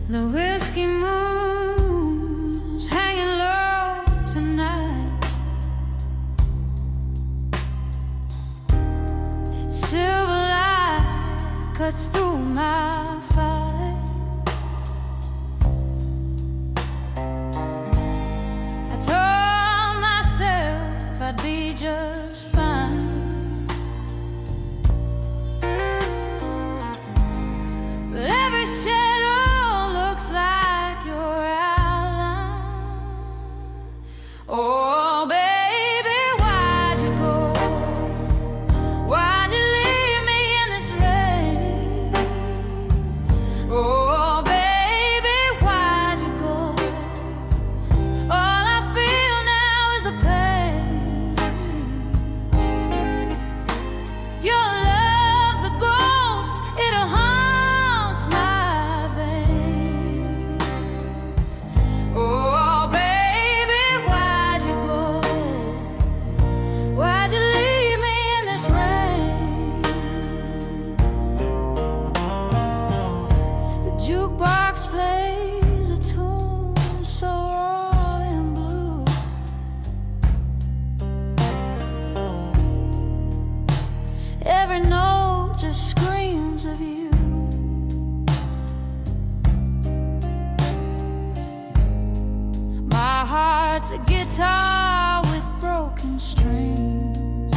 The whiskey moon's hanging low tonight. Its silver light cuts through my fight. I told myself I'd be just fine. But every shadow looks like your outline. Oh, baby, why'd you go? Why'd you leave me in this rain? Oh, baby, why'd you go? All I feel now is the pain. Your love's a ghost, it'll haunts my veins. Oh, baby, why'd you go? Why'd you leave me in this rain? The jukebox plays a tune so raw and blue. Every note just screams of you. My heart's a guitar with broken strings,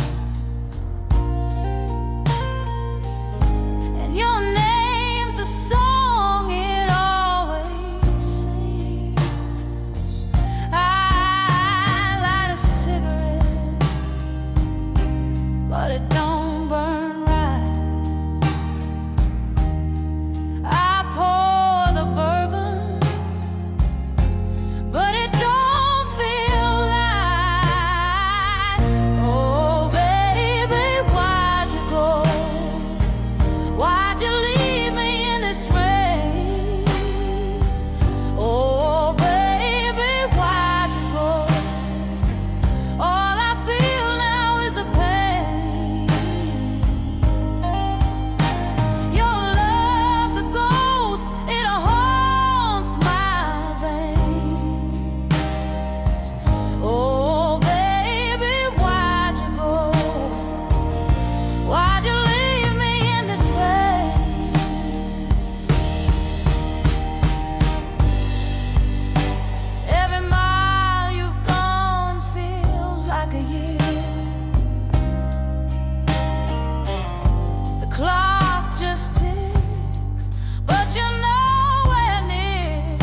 and your name's the song it always sings. I light a cigarette, but it don't burn right. I pour the bourbon, but it don't feel right. Oh, baby, why'd you go? Why'd you leave me in this rain? Oh, baby, why'd you go? All I feel now is the pain. Your love's a ghost, it haunts my veins. Oh, baby, why'd you go? Why'd you leave me in this way? Every mile you've gone feels like a year. The clock just ticks, but you're nowhere near.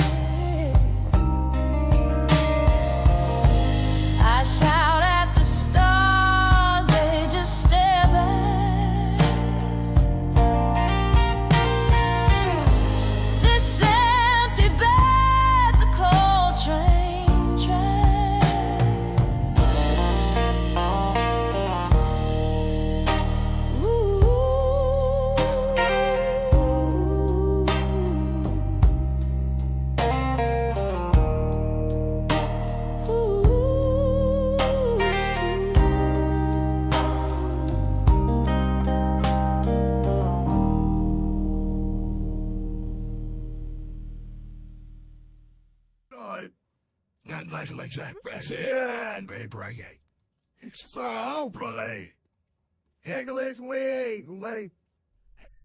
I shout at the stars, they just stare back. This empty bed's a cold train track. Not much like that, President, baby. It's so pretty. English way.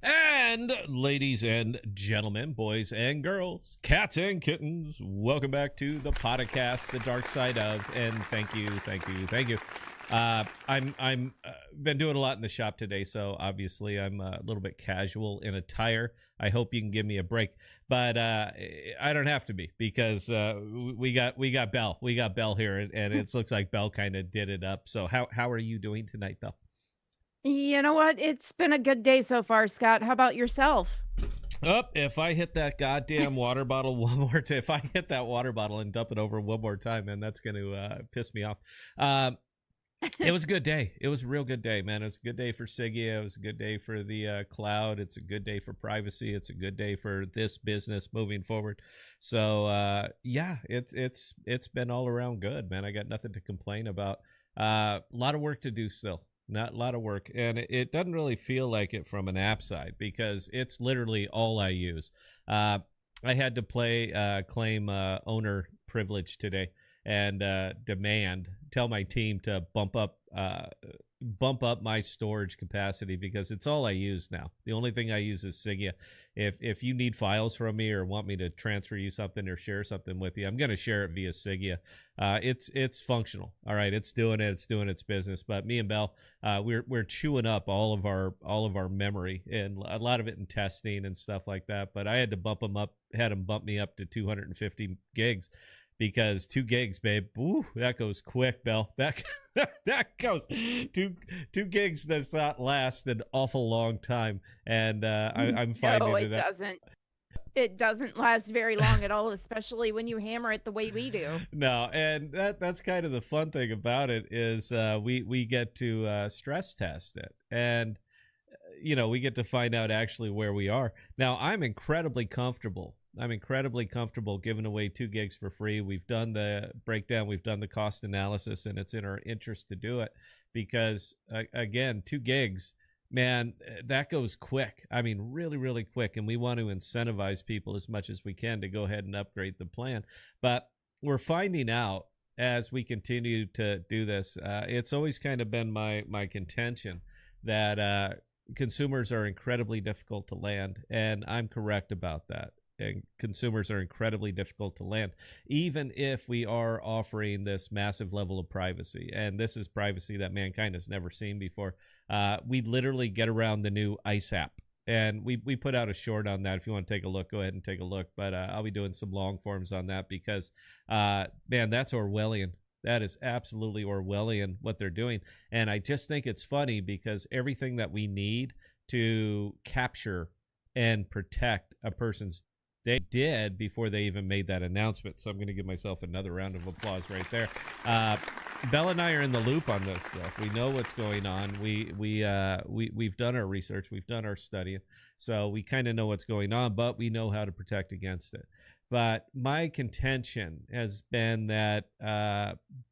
And ladies and gentlemen, boys and girls, cats and kittens, welcome back to the podcast, The Dark Side of, and thank you. I'm been doing a lot in the shop today, so obviously I'm a little bit casual in attire. I hope you can give me a break, but I don't have to be, because we got Belle. We got Belle here, and it looks like Belle kind of did it up. So how are you doing tonight, Belle? You know what? It's been a good day so far, Scott. How about yourself? If I hit that goddamn water bottle one more time, if I hit that water bottle and dump it over one more time, man, that's going to piss me off. It was a good day. It was a real good day, man. It was a good day for Sigea. It was a good day for the cloud. It's a good day for privacy. It's a good day for this business moving forward. So yeah, it's been all around good, man. I got nothing to complain about. A lot of work to do still. Not a lot of work, and it doesn't really feel like it from an app side, because it's literally all I use. I had to claim owner privilege today and tell my team to bump up my storage capacity because it's all I use now. The only thing I use is Sigea. If you need files from me or want me to transfer you something or share something with you, I'm going to share it via Sigea. It's functional. All right, it's doing it. It's doing its business. But me and Bell, we're chewing up all of our memory and a lot of it in testing and stuff like that. But I had to had them bump me up to 250 gigs. Because 2 gigs, babe, ooh, that goes quick, Bell. That goes 2 gigs does not last an awful long time, and I'm finding No, it doesn't. It doesn't last very long at all, especially when you hammer it the way we do. No, and that's kind of the fun thing about it is we get to stress test it, and we get to find out actually where we are. Now, I'm incredibly comfortable giving away 2 gigs for free. We've done the breakdown, we've done the cost analysis, and it's in our interest to do it because, again, 2 gigs, man, that goes quick. I mean, really, really quick. And we want to incentivize people as much as we can to go ahead and upgrade the plan. But we're finding out as we continue to do this, it's always kind of been my contention that consumers are incredibly difficult to land. And I'm correct about that. And consumers are incredibly difficult to land, even if we are offering this massive level of privacy. And this is privacy that mankind has never seen before. We literally get around the new ICE app. And we put out a short on that. If you want to take a look, go ahead and take a look. But I'll be doing some long forms on that because, man, that's Orwellian. That is absolutely Orwellian what they're doing. And I just think it's funny because everything that we need to capture and protect a person's they did before they even made that announcement. So I'm going to give myself another round of applause right there. Bell and I are in the loop on this stuff. We know what's going on. We've done our research. We've done our studying. So we kind of know what's going on, but we know how to protect against it. But my contention has been that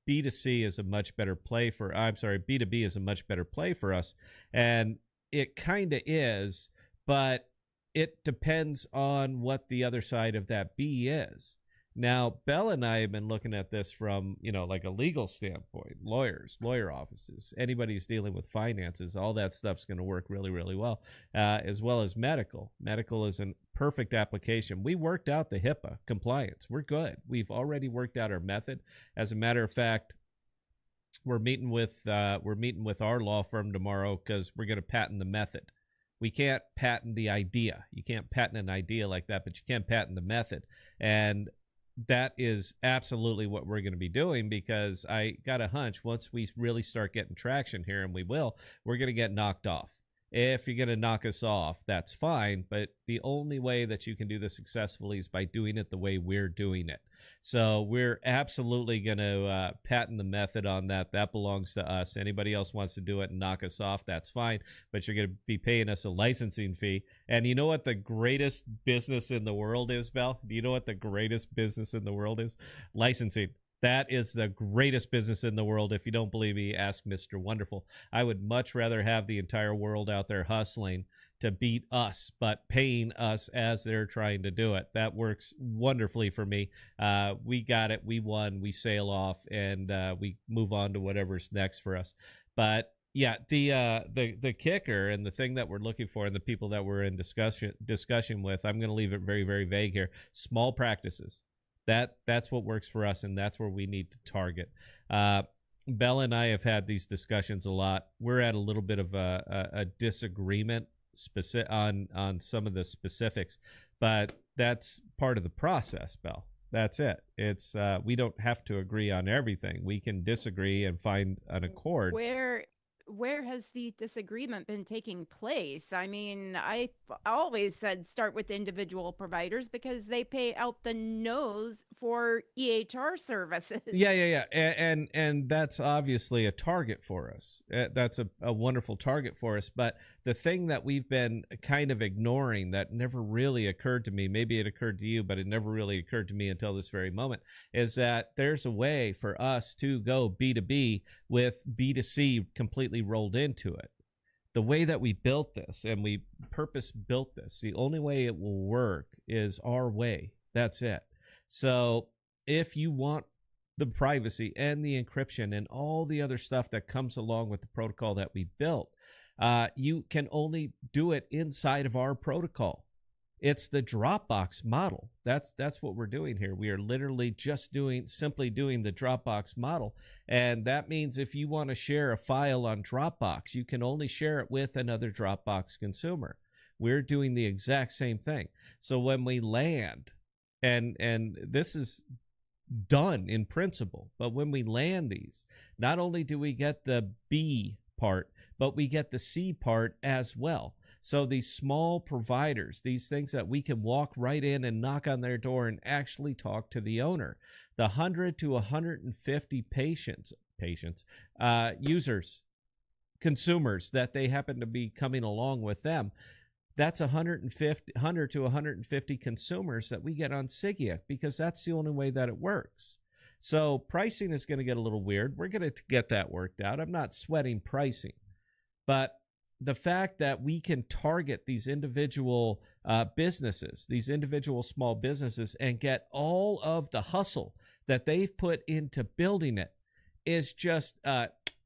B2C is a much better play for, B2B is a much better play for us. And it kind of is, but it depends on what the other side of that B is. Now, Bell and I have been looking at this from, like a legal standpoint, lawyer offices, anybody who's dealing with finances, all that stuff's going to work really, really well, as well as medical. Medical is a perfect application. We worked out the HIPAA compliance. We're good. We've already worked out our method. As a matter of fact, we're meeting with our law firm tomorrow because we're going to patent the method. We can't patent the idea. You can't patent an idea like that, but you can patent the method. And that is absolutely what we're going to be doing because I got a hunch once we really start getting traction here, and we will, we're going to get knocked off. If you're going to knock us off, that's fine. But the only way that you can do this successfully is by doing it the way we're doing it. So we're absolutely going to patent the method on that. That belongs to us. Anybody else wants to do it and knock us off, that's fine. But you're going to be paying us a licensing fee. And you know what the greatest business in the world is, Bell? Do you know what the greatest business in the world is? Licensing. That is the greatest business in the world. If you don't believe me, ask Mr. Wonderful. I would much rather have the entire world out there hustling to beat us, but paying us as they're trying to do it. That works wonderfully for me. We got it. We won. We sail off, and we move on to whatever's next for us. But yeah, the kicker and the thing that we're looking for, and the people that we're in discussion with, I'm going to leave it very, very vague here. Small practices. That's what works for us, and that's where we need to target. Bella and I have had these discussions a lot. We're at a little bit of a disagreement on some of the specifics, but that's part of the process, Belle. That's it. It's we don't have to agree on everything. We can disagree and find an accord. Where has the disagreement been taking place? I mean, I always said start with individual providers because they pay out the nose for EHR services. Yeah. And that's obviously a target for us. That's a wonderful target for us. But the thing that we've been kind of ignoring that never really occurred to me, maybe it occurred to you, but it never really occurred to me until this very moment, is that there's a way for us to go B2B with B2C completely rolled into it. the way that we built this, and we purpose built this, the only way it will work is our way. That's it. So if you want the privacy and the encryption and all the other stuff that comes along with the protocol that we built, you can only do it inside of our protocol. It's the Dropbox model. That's what we're doing here. We are literally just simply doing the Dropbox model. And that means if you want to share a file on Dropbox, you can only share it with another Dropbox consumer. We're doing the exact same thing. So when we land, and this is done in principle, but when we land these, not only do we get the B part, but we get the C part as well. So these small providers, these things that we can walk right in and knock on their door and actually talk to the owner, the 100 to 150 users, consumers that they happen to be coming along with them, that's 100 to 150 consumers that we get on Sigea, because that's the only way that it works. So pricing is going to get a little weird. We're going to get that worked out. I'm not sweating pricing, but the fact that we can target these individual businesses, these individual small businesses, and get all of the hustle that they've put into building it is just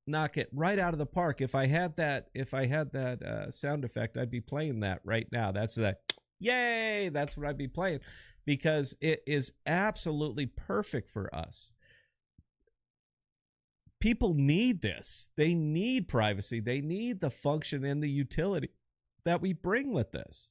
knock it right out of the park. If I had that sound effect, I'd be playing that right now. That's that. Yay! That's what I'd be playing, because it is absolutely perfect for us. People need this. They need privacy. They need the function and the utility that we bring with this.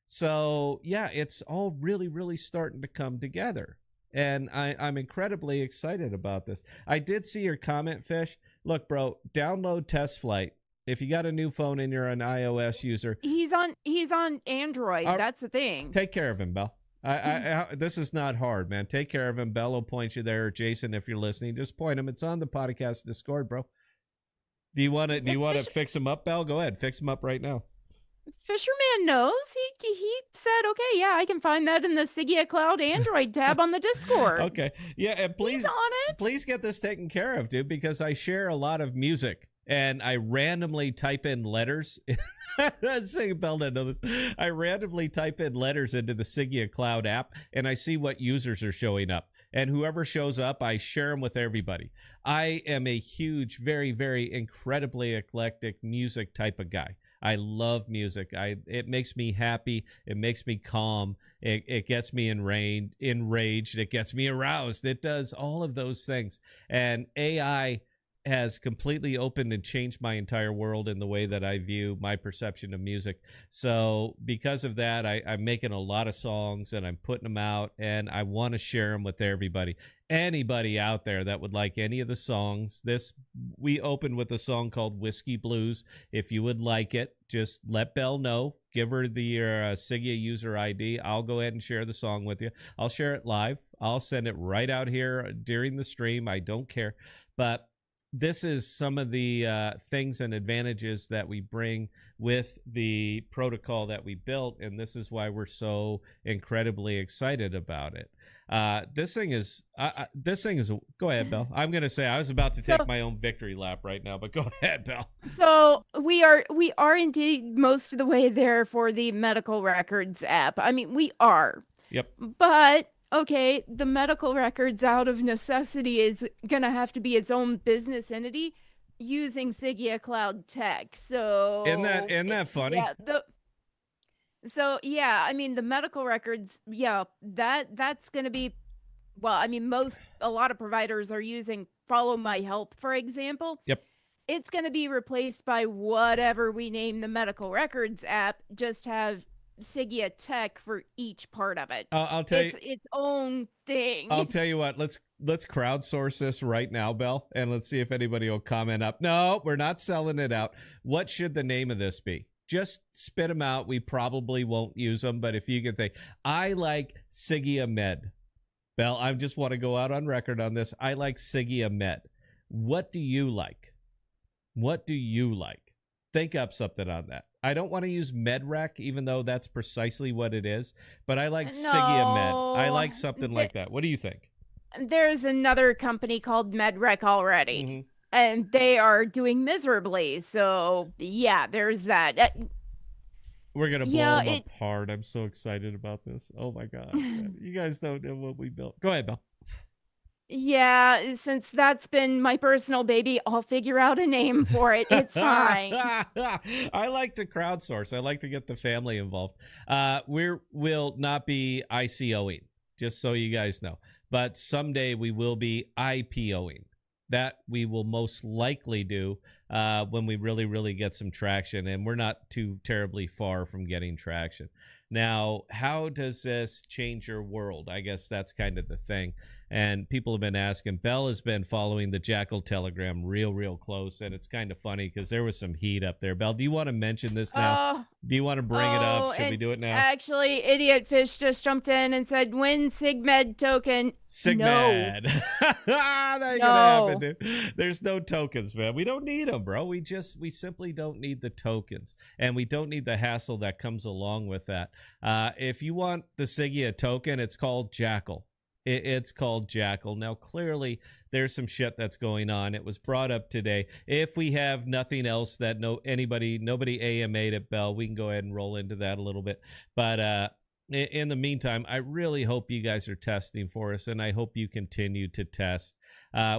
So yeah, it's all really, really starting to come together. And I'm incredibly excited about this. I did see your comment, Fish. Look, bro, download TestFlight. If you got a new phone and you're an iOS user. He's on Android. That's the thing. Take care of him, Bell. This is not hard, man. Take care of him. Bell will point you there. Jason, if you're listening, just point him. It's on the podcast Discord, bro. Do you want to fix him up, Bell? Go ahead, fix him up right now. Fisherman knows. He said, okay, yeah, I can find that in the Sigea Cloud Android tab on the Discord. Okay, yeah, and please, he's on it. Please get this taken care of, dude, because I share a lot of music and I randomly type in letters. I randomly type in letters into the Sigea Cloud app, and I see what users are showing up. And whoever shows up, I share them with everybody. I am a huge, very, very incredibly eclectic music type of guy. I love music. It makes me happy. It makes me calm. It gets me enraged. It gets me aroused. It does all of those things. And AI has completely opened and changed my entire world in the way that I view my perception of music. So because of that, I'm making a lot of songs and I'm putting them out, and I want to share them with everybody. Anybody out there that would like any of the songs. We opened with a song called Whiskey Blues. If you would like it, just let Belle know. Give her the Sigea user ID. I'll go ahead and share the song with you. I'll share it live. I'll send it right out here during the stream. I don't care. But this is some of the things and advantages that we bring with the protocol that we built, and this is why we're so incredibly excited about it. This thing is. Go ahead, Belle. I'm going to say I was about to take my own victory lap right now, but go ahead, Belle. So we are indeed most of the way there for the medical records app. I mean, we are. Yep. But okay, the medical records out of necessity is going to have to be its own business entity using Sigea Cloud tech. So isn't that funny? Yeah, I mean, the medical records, yeah, that's going to be, well, I mean, a lot of providers are using Follow My Health, for example. Yep. It's going to be replaced by whatever we name the medical records app, just have Sigea tech for each part of it. I'll tell you, its own thing. I'll tell you what. Let's crowdsource this right now, Belle, and let's see if anybody will comment up. No, we're not selling it out. What should the name of this be? Just spit them out. We probably won't use them, but if you can think, I like Sigea Med. Belle, I just want to go out on record on this. I like Sigea Med. What do you like? What do you like? Think up something on that. I don't want to use MedRec, even though that's precisely what it is, but I like Sigea Med. I like something like that. What do you think? There's another company called MedRec already. Mm-hmm. and they are doing miserably. So yeah, there's that. We're gonna blow Yeah, them apart. I'm so excited about this. Oh my god, man. You guys don't know what we built. Go ahead, Bill. yeah, since that's been my personal baby, I'll figure out a name for it. It's fine. I like to crowdsource. I like to get the family involved. Will not be ICOing, just so you guys know. But someday we will be IPOing. That we will most likely do when we really, really get some traction. And we're not too terribly far from getting traction. Now, how does this change your world? I guess that's kind of the thing. And people have been asking. Bell has been following the Jackal Telegram real close, and it's kind of funny because there was some heat up there. Bell, do you want to mention this now? Do you want to bring it up? Should we do it now? Actually, Idiot Fish just jumped in and said, "Win Sigmed token." Sigmed. No. That ain't gonna happen, dude. There's no tokens, man. We don't need them, bro. We simply don't need the tokens, and we don't need the hassle that comes along with that. If you want the Sigea token, it's called Jackal. It's called Jackal. Now, clearly, there's some shit that's going on. It was brought up today. If we have nothing else that nobody AMA'd at Bell, we can go ahead and roll into that a little bit. But in the meantime, I really hope you guys are testing for us, and I hope you continue to test.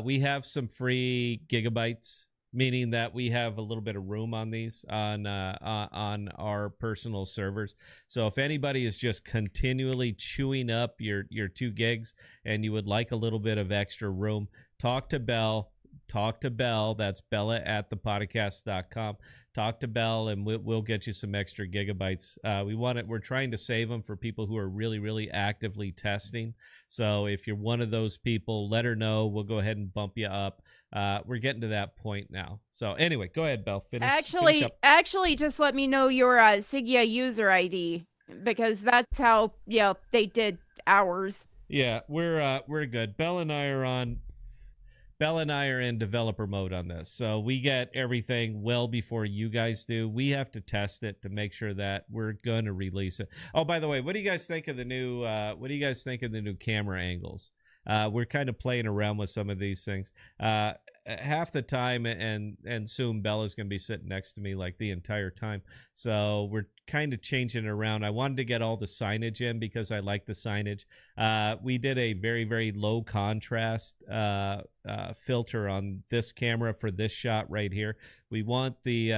We have some free gigabytes, meaning that we have a little bit of room on these on our personal servers. So if anybody is just continually chewing up your 2 gigs and you would like a little bit of extra room, talk to Bell. That's Bella at thepodcast.com. Talk to Bell, and we'll get you some extra gigabytes. We're trying to save them for people who are really, really actively testing. So if you're one of those people, let her know. We'll go ahead and bump you up. We're getting to that point now. So anyway, go ahead, Bell. Finish Actually, just let me know your Sigea user ID, because that's how they did ours. Yeah, we're good. Bell and I are in developer mode on this, so we get everything well before you guys do. We have to test it to make sure that we're going to release it. Oh, by the way, what do you guys think of the new? What do you guys think of the new camera angles? We're kind of playing around with some of these things. Half the time, and soon Bella's going to be sitting next to me like the entire time. So we're kind of changing it around. I wanted to get all the signage in because I like the signage. We did a very, very low contrast filter on this camera for this shot right here. We want the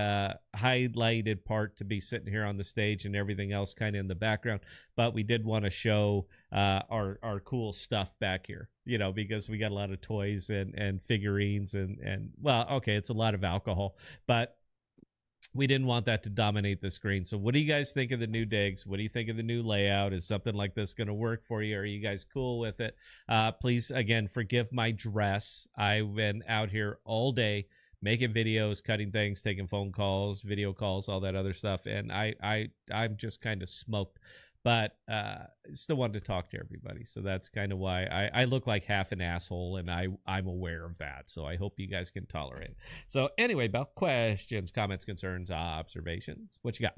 highlighted part to be sitting here on the stage and everything else kind of in the background. But we did want to show our cool stuff back here, because we got a lot of toys and figurines and well, okay, it's a lot of alcohol, but we didn't want that to dominate the screen. So what do you guys think of the new digs? What do you think of the new layout? Is something like this going to work for you? Are you guys cool with it? Please, again, forgive my dress. I've been out here all day making videos, cutting things, taking phone calls, video calls, all that other stuff. And I'm just kind of smoked. But still wanted to talk to everybody. So that's kind of why I look like half an asshole, and I'm aware of that. So I hope you guys can tolerate it. So anyway, Bell, questions, comments, concerns, observations. What you got?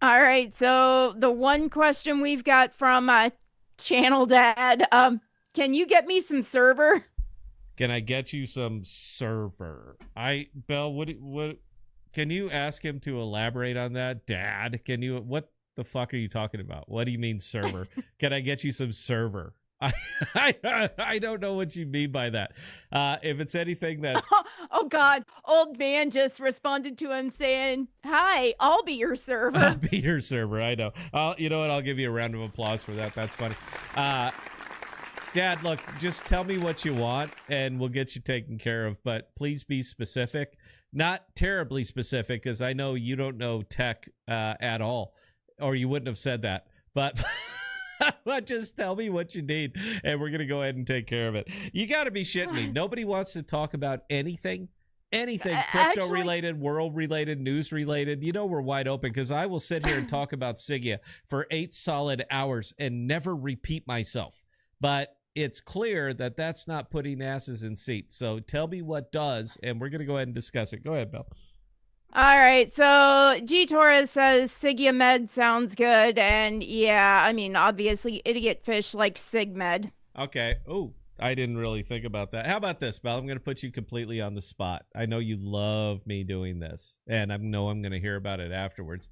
All right. So the one question we've got from Channel Dad, can you get me some server? Can I get you some server? Bell, what can you ask him to elaborate on that? Dad, what the fuck are you talking about? What do you mean server? Can I get you some server? I don't know what you mean by that. If it's anything that's oh God, old man just responded to him saying, "Hi, I'll be your server." I'll be your server. I know. You know what? I'll give you a round of applause for that. That's funny. Dad, look, just tell me what you want and we'll get you taken care of. But please be specific, not terribly specific, because I know you don't know tech at all. Or you wouldn't have said that, but just tell me what you need, and we're going to go ahead and take care of it. You got to be shitting me. Nobody wants to talk about anything crypto-related, world-related, news-related. We're wide open, because I will sit here and talk about Sigea for 8 solid hours and never repeat myself. But it's clear that that's not putting asses in seats. So tell me what does, and we're going to go ahead and discuss it. Go ahead, Bill. All right, so G Torres says Sigea Med sounds good, and yeah, I mean, obviously Idiot Fish likes SigMed. Okay. Oh, I didn't really think about that. How about this, Belle? I'm going to put you completely on the spot. I know you love me doing this, and I know I'm going to hear about it afterwards.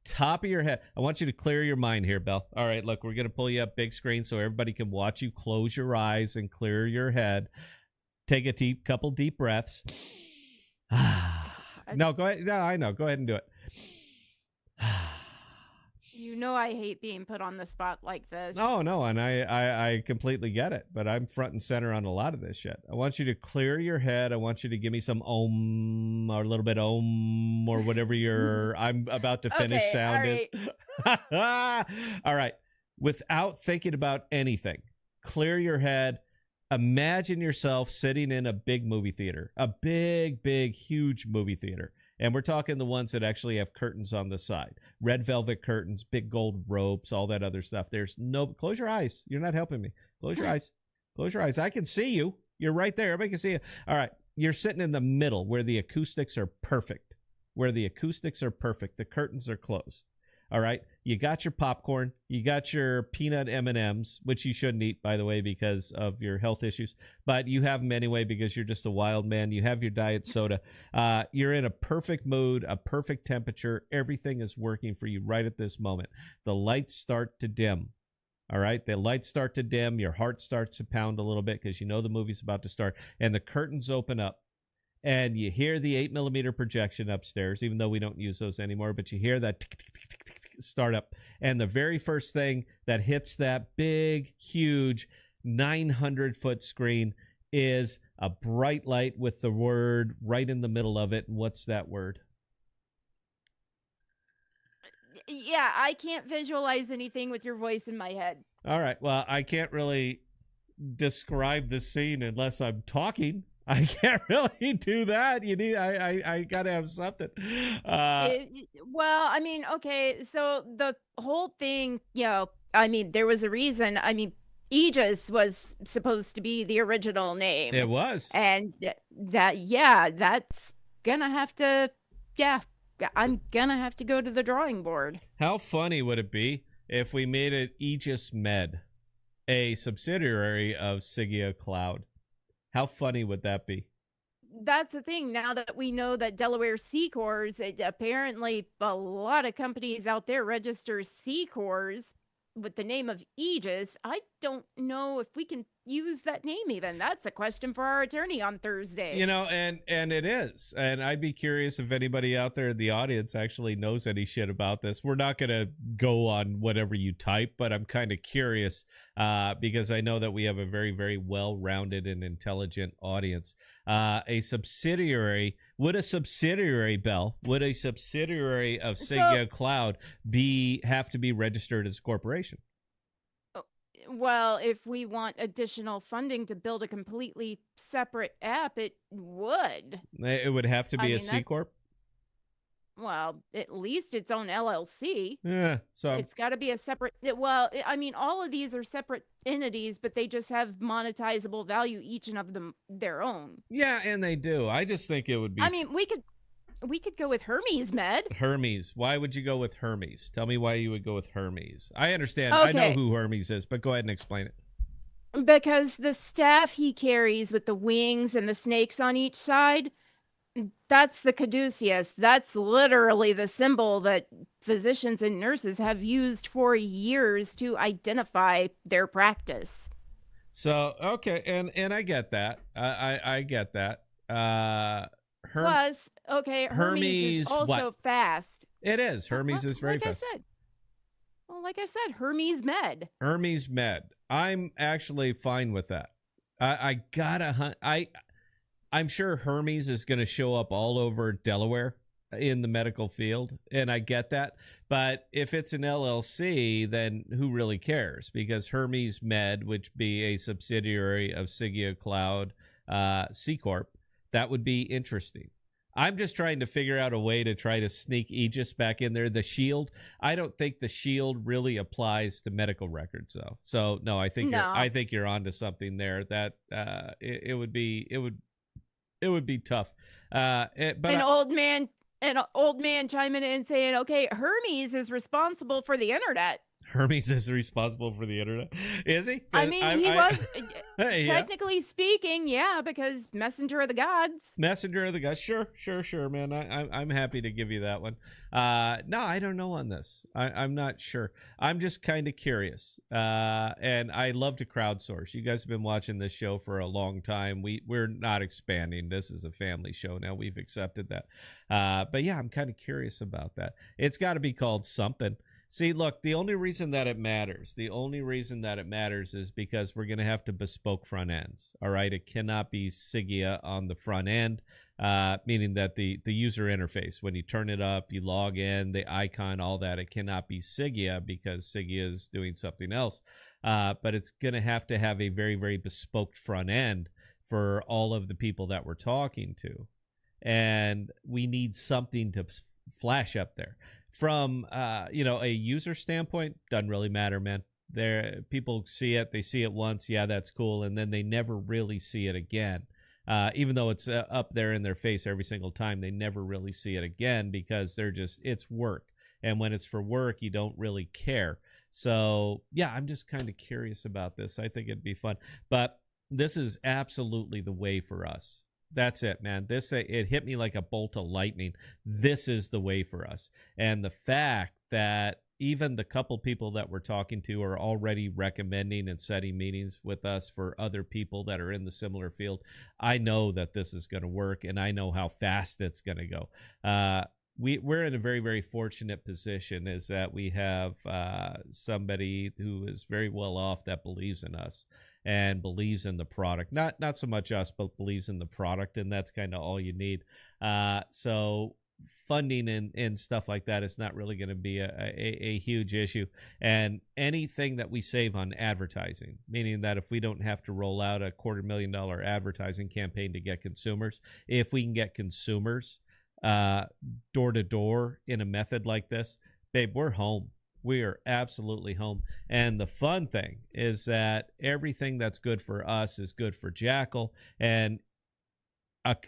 Top of your head. I want you to clear your mind here, Belle. All right, look, we're going to pull you up big screen so everybody can watch you. Close your eyes and clear your head. Take a couple deep breaths. No, go ahead. No, I know. Go ahead and do it. You know I hate being put on the spot like this. Oh, no, and I completely get it, but I'm front and center on a lot of this shit. I want you to clear your head. I want you to give me some om or a little bit om or whatever your I'm about to finish Okay, sound all is. All right. Without thinking about anything, clear your head. Imagine yourself sitting in a big movie theater, a big, huge movie theater. And we're talking the ones that actually have curtains on the side. Red velvet curtains, big gold ropes, all that other stuff. There's no... Close your eyes. You're not helping me. Close your eyes. Close your eyes. I can see you. You're right there. Everybody can see you. All right. You're sitting in the middle where the acoustics are perfect. The curtains are closed. All right. You got your popcorn. You got your peanut M&Ms, which you shouldn't eat, by the way, because of your health issues. But you have them anyway because you're just a wild man. You have your diet soda. You're in a perfect mood, a perfect temperature. Everything is working for you right at this moment. The lights start to dim. All right. The lights start to dim. Your heart starts to pound a little bit because you know the movie's about to start. And the curtains open up. And you hear the 8mm projection upstairs, even though we don't use those anymore. But you hear that start up. And the very first thing that hits that big, huge 900-foot screen is a bright light with the word right in the middle of it. And what's that word? Yeah, I can't visualize anything with your voice in my head. All right. Well, I can't really describe the scene unless I'm talking. I can't really do that. I gotta have something. Well, I mean, okay, so the whole thing, I mean, there was a reason. I mean, Aegis was supposed to be the original name. It was. And that's gonna have to, I'm gonna have to go to the drawing board. How funny would it be if we made it Aegis Med, a subsidiary of Sigea Cloud? How funny would that be? That's the thing. Now that we know that Delaware C Corps, apparently a lot of companies out there register C Corps with the name of Aegis. I don't know if we can use that name even. That's a question for our attorney on Thursday. You know, and it is. And I'd be curious if anybody out there in the audience actually knows any shit about this. We're not going to go on whatever you type, but I'm kind of curious because I know that we have a very, very well-rounded and intelligent audience. A subsidiary, Bell, would a subsidiary of Sigea Cloud have to be registered as a corporation? Well, if we want additional funding to build a completely separate app, it would. It would have to be a C Corp? Well, at least its own LLC. Yeah, so it's got to be a separate. Well, I mean, all of these are separate entities, but they just have monetizable value, each and of them their own. Yeah, and they do. I just think it would be. I mean, we could go with Hermes Med. Hermes. Why would you go with Hermes? Tell me why you would go with Hermes. I understand. Okay. I know who Hermes is, but go ahead and explain it. Because the staff he carries with the wings and the snakes on each side, that's the caduceus. That's literally the symbol that physicians and nurses have used for years to identify their practice. So, okay, and I get that. I get that. Plus, okay, Hermes is also fast. It is. Hermes is very fast. Like I said, Hermes Med. Hermes Med. I'm actually fine with that. I gotta hunt. I'm sure Hermes is going to show up all over Delaware in the medical field, and I get that. But if it's an LLC, then who really cares? Because Hermes Med, which be a subsidiary of Sigea Cloud C Corp, that would be interesting. I'm just trying to figure out a way to try to sneak Aegis back in there. The shield, I don't think the shield really applies to medical records, though. So no, I think you're onto something there. That it would be tough. But an old man chiming in and saying, "Okay, Hermes is responsible for the internet." Hermes is responsible for the internet. Is he? I mean, he was Yeah. technically speaking, yeah, because messenger of the gods. Messenger of the gods. Sure, man. I'm happy to give you that one. No, I don't know on this. I'm not sure. I'm just kind of curious. And I love to crowdsource. You guys have been watching this show for a long time. We're not expanding. This is a family show now. We've accepted that. But yeah, I'm kind of curious about that. It's got to be called something. See, look, the only reason that it matters is because we're going to have to bespoke front ends. All right. It cannot be Sigea on the front end, meaning that the user interface, when you turn it up, you log in, the icon, all that, it cannot be Sigea because Sigea is doing something else. But it's going to have a very, very bespoke front end for all of the people that we're talking to. And we need something to flash up there. From a user standpoint, doesn't really matter, man. People see it, they see it once, yeah, that's cool, and then they never really see it again. Even though it's up there in their face every single time, they never really see it again because it's work. And when it's for work, you don't really care. So yeah, I'm just kind of curious about this. I think it'd be fun, but this is absolutely the way for us. That's it, man. It hit me like a bolt of lightning. This is the way for us. And the fact that even the couple people that we're talking to are already recommending and setting meetings with us for other people that are in the similar field, I know that this is going to work, and I know how fast it's going to go. We're in a very, very fortunate position is that we have somebody who is very well off that believes in us and believes in the product. Not so much us, but believes in the product, and that's kind of all you need. So funding and stuff like that is not really going to be a huge issue. And anything that we save on advertising, meaning that if we don't have to roll out a $250,000 advertising campaign to get consumers, if we can get consumers door to door in a method like this, babe, we're home. We are absolutely home. And the fun thing is that everything that's good for us is good for Jackal, and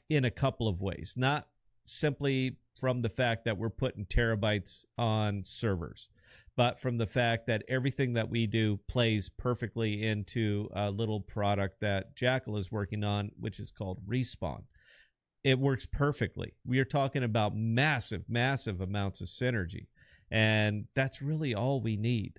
in a couple of ways. Not simply from the fact that we're putting terabytes on servers, but from the fact that everything that we do plays perfectly into a little product that Jackal is working on, which is called Respawn. It works perfectly. We are talking about massive, massive amounts of synergy. And that's really all we need.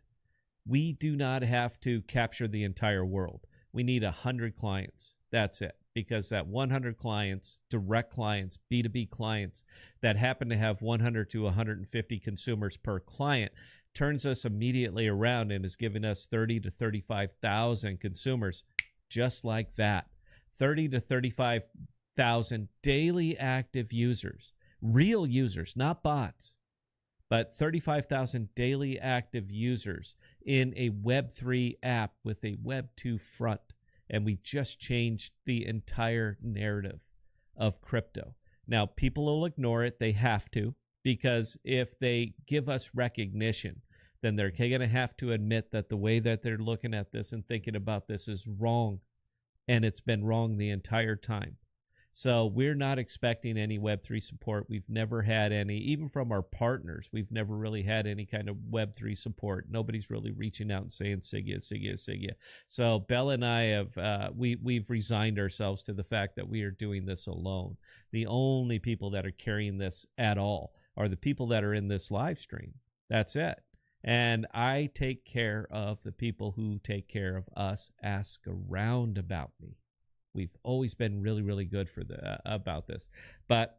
We do not have to capture the entire world. We need 100 clients. That's it. Because that 100 clients, direct clients, B2B clients that happen to have 100 to 150 consumers per client turns us immediately around and is giving us 30 to 35,000 consumers just like that. 30 to 35,000 daily active users, real users, not bots. But 35,000 daily active users in a Web3 app with a Web2 front. And we just changed the entire narrative of crypto. Now, people will ignore it. They have to, because if they give us recognition, then they're going to have to admit that the way that they're looking at this and thinking about this is wrong. And it's been wrong the entire time. So we're not expecting any Web3 support. We've never had any, even from our partners. We've never really had any kind of Web3 support. Nobody's really reaching out and saying Sigea. So Bella and I have, we've resigned ourselves to the fact that we are doing this alone. The only people that are carrying this at all are the people that are in this live stream. That's it. And I take care of the people who take care of us. Ask around about me. We've always been really, really good for about this. But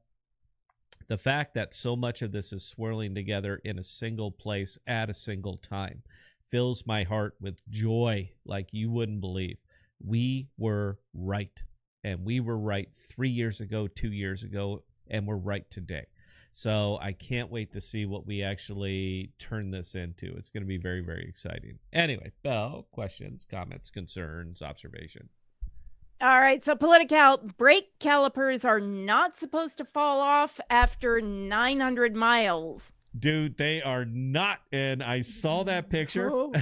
the fact that so much of this is swirling together in a single place at a single time fills my heart with joy like you wouldn't believe. We were right. And we were right 3 years ago, 2 years ago, and we're right today. So I can't wait to see what we actually turn this into. It's going to be very, very exciting. Anyway, Bell, questions, comments, concerns, observations. All right, so Political, brake calipers are not supposed to fall off after 900 miles. Dude, they are not. And I saw that picture. Oh.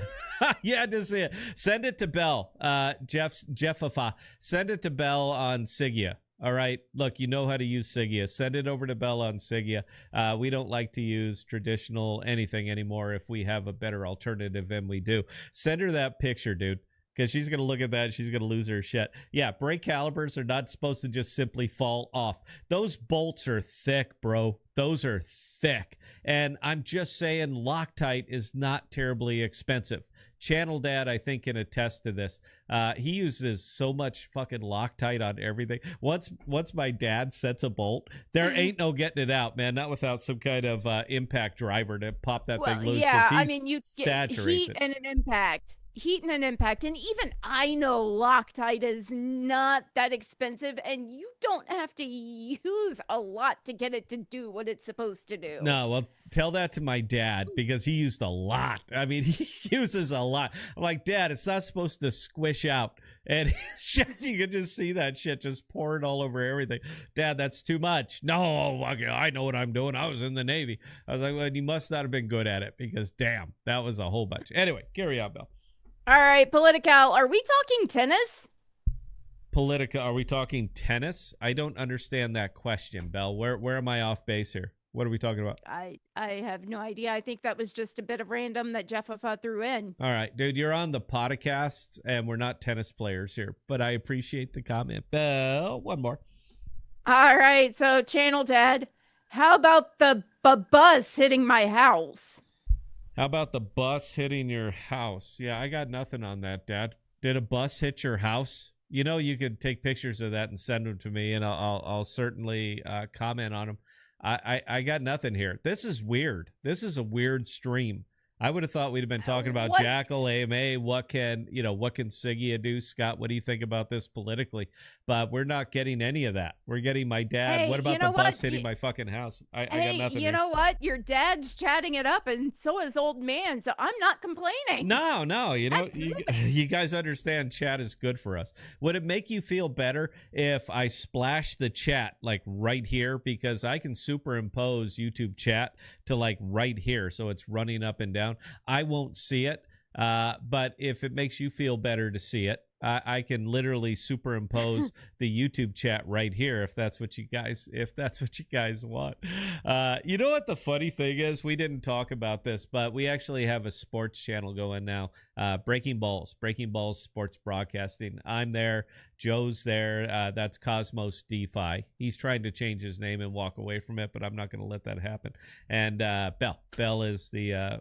Yeah, to see it. Send it to Bell. Jeffafa. Send it to Bell on Sigea. All right. Look, you know how to use Sigea. Send it over to Bell on Sigea. We don't like to use traditional anything anymore if we have a better alternative, and we do. Send her that picture, dude, because she's going to look at that and she's going to lose her shit. Yeah, brake calipers are not supposed to just simply fall off. Those bolts are thick, bro. Those are thick. And I'm just saying Loctite is not terribly expensive. Channel Dad, I think, can attest to this. He uses so much fucking Loctite on everything. Once my dad sets a bolt, there ain't no getting it out, man. Not without some kind of impact driver to pop that thing loose. Yeah, He I mean, you get heat it. and an impact. Heat and an impact. And even I know Loctite is not that expensive, and you don't have to use a lot to get it to do what it's supposed to do. No, well, tell that to my dad, because he used a lot. I mean, he uses a lot. I'm like, Dad, it's not supposed to squish out. And it's just, you can just see that shit just pouring all over everything. Dad, that's too much. No, I know what I'm doing. I was in the Navy. I was like, well, you must not have been good at it, because damn, that was a whole bunch. Anyway, carry on, Bill. All right, Political, are we talking tennis? Are we talking tennis? I don't understand that question, Bell. Where am I off base here? What are we talking about? I have no idea. I think that was just a bit of random that Jeff threw in. All right, dude, you're on the podcast, and we're not tennis players here, but I appreciate the comment. Bell, one more. All right, so Channel Dad, how about the bus hitting my house? How about the bus hitting your house? Yeah, I got nothing on that, Dad. Did a bus hit your house? You know, you could take pictures of that and send them to me, and I'll certainly comment on them. I got nothing here. This is weird. This is a weird stream. I would have thought we'd have been talking about Jackal AMA. What can Sigea do? Scott, what do you think about this politically? But we're not getting any of that. We're getting my dad. Hey, what about the bus hitting my fucking house? I got nothing. You know what? Your dad's chatting it up, and so is old man. So I'm not complaining. No. You know, you guys understand chat is good for us. Would it make you feel better if I splash the chat like right here? Because I can superimpose YouTube chat to like right here, so it's running up and down. I won't see it, but if it makes you feel better to see it, I can literally superimpose the YouTube chat right here if that's what you guys want. You know what the funny thing is? We didn't talk about this, but we actually have a sports channel going now. Breaking Balls Sports Broadcasting. I'm there. Joe's there. That's Cosmos DeFi. He's trying to change his name and walk away from it, but I'm not going to let that happen. And Bell is the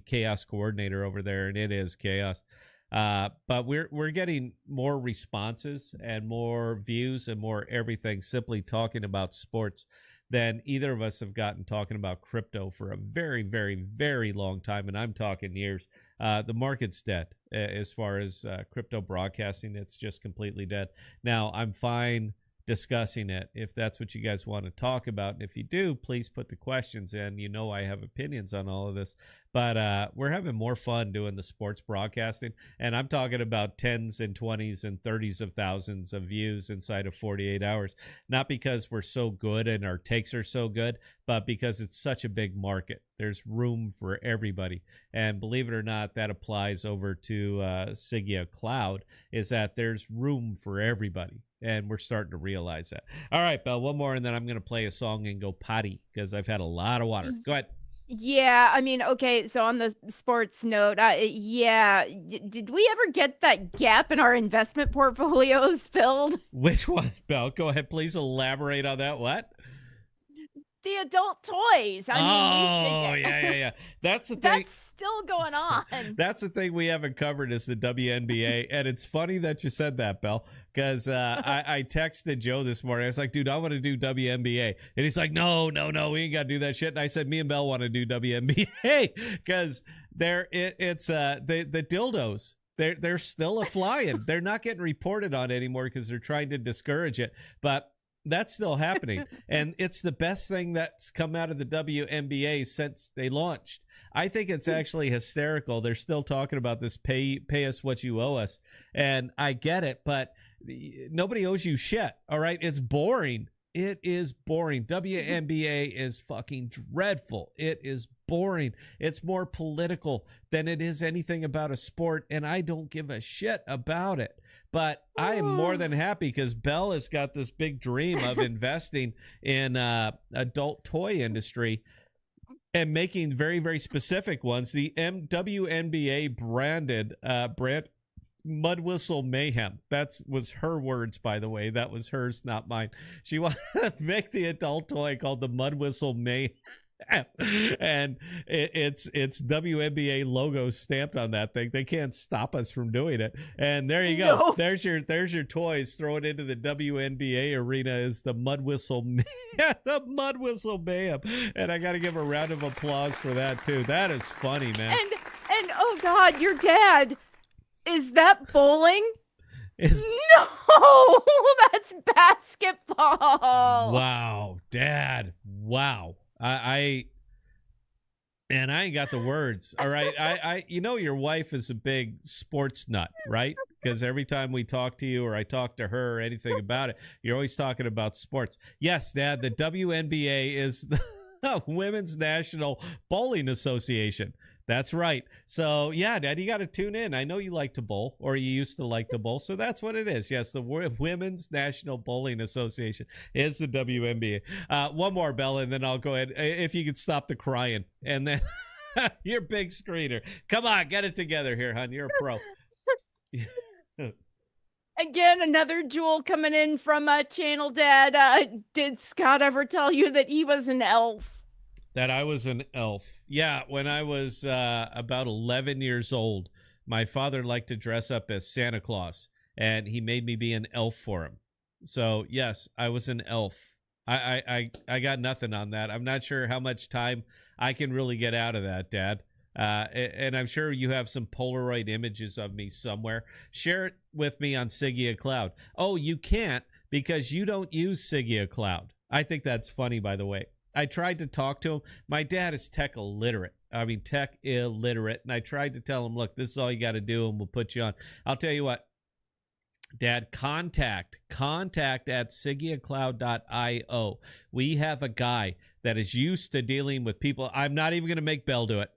chaos coordinator over there, and it is chaos. But we're getting more responses and more views and more everything simply talking about sports than either of us have gotten talking about crypto for a very, very, very long time. And I'm talking years. The market's dead as far as crypto broadcasting. It's just completely dead. Now, I'm fine discussing it if that's what you guys want to talk about. And if you do, please put the questions in. You know I have opinions on all of this. But we're having more fun doing the sports broadcasting. And I'm talking about 10s and 20s and 30s of thousands of views inside of 48 hours. Not because we're so good and our takes are so good, but because it's such a big market. There's room for everybody. And believe it or not, that applies over to Sigea Cloud, is that there's room for everybody. And we're starting to realize that. All right, Belle, one more, and then I'm going to play a song and go potty because I've had a lot of water. Go ahead. Yeah, I mean, okay, so on the sports note, did we ever get that gap in our investment portfolios filled? Which one, Belle? Go ahead, please elaborate on that. What? The adult toys. I mean, we should get... yeah. That's the thing. That's still going on. That's the thing we haven't covered is the WNBA. And it's funny that you said that, Belle, because I texted Joe this morning. I was like, dude, I want to do WNBA. And he's like, no, we ain't got to do that shit. And I said, me and Belle want to do WNBA because the dildos. They're still a-flying. They're not getting reported on anymore because they're trying to discourage it. But that's still happening. And it's the best thing that's come out of the WNBA since they launched. I think it's actually hysterical. They're still talking about this pay us what you owe us. And I get it, but nobody owes you shit. All right. It's boring. It is boring. WNBA is fucking dreadful. It is boring. It's more political than it is anything about a sport. And I don't give a shit about it. But I am more than happy because Belle has got this big dream of investing in adult toy industry and making very, very specific ones. The WNBA branded brand Mud Whistle Mayhem. That was her words, by the way. That was hers, not mine. She wanted to make the adult toy called the Mud Whistle Mayhem. And it's WNBA logo stamped on that thing. They can't stop us from doing it. And there you go. No. There's your toys. Throw it into the WNBA arena is the Mud Whistle the Mud Whistle Mayhem. And I got to give a round of applause for that too. That is funny, man. And oh God, your dad, is that bowling? No, that's basketball. Wow, Dad. Wow. I ain't got the words. All right. I your wife is a big sports nut, right? Because every time we talk to you or I talk to her or anything about it, you're always talking about sports. Yes, Dad, the WNBA is the Women's National Bowling Association. That's right. So, yeah, Dad, you got to tune in. I know you like to bowl, or you used to like to bowl. So that's what it is. Yes, the Women's National Bowling Association is the WNBA. One more, Bella, and then I'll go ahead. If you could stop the crying. And then you're a big screener. Come on, get it together here, hon. You're a pro. Again, another jewel coming in from Channel Dad. Did Scott ever tell you that he was an elf? That I was an elf. Yeah, when I was about 11 years old, my father liked to dress up as Santa Claus, and he made me be an elf for him. So, yes, I was an elf. I got nothing on that. I'm not sure how much time I can really get out of that, Dad. And I'm sure you have some Polaroid images of me somewhere. Share it with me on Sigea Cloud. Oh, you can't because you don't use Sigea Cloud. I think that's funny, by the way. I tried to talk to him. My dad is tech illiterate. And I tried to tell him, look, this is all you got to do, and we'll put you on. I'll tell you what, Dad, contact at sigea-cloud.io. We have a guy that is used to dealing with people. I'm not even going to make Bell do it.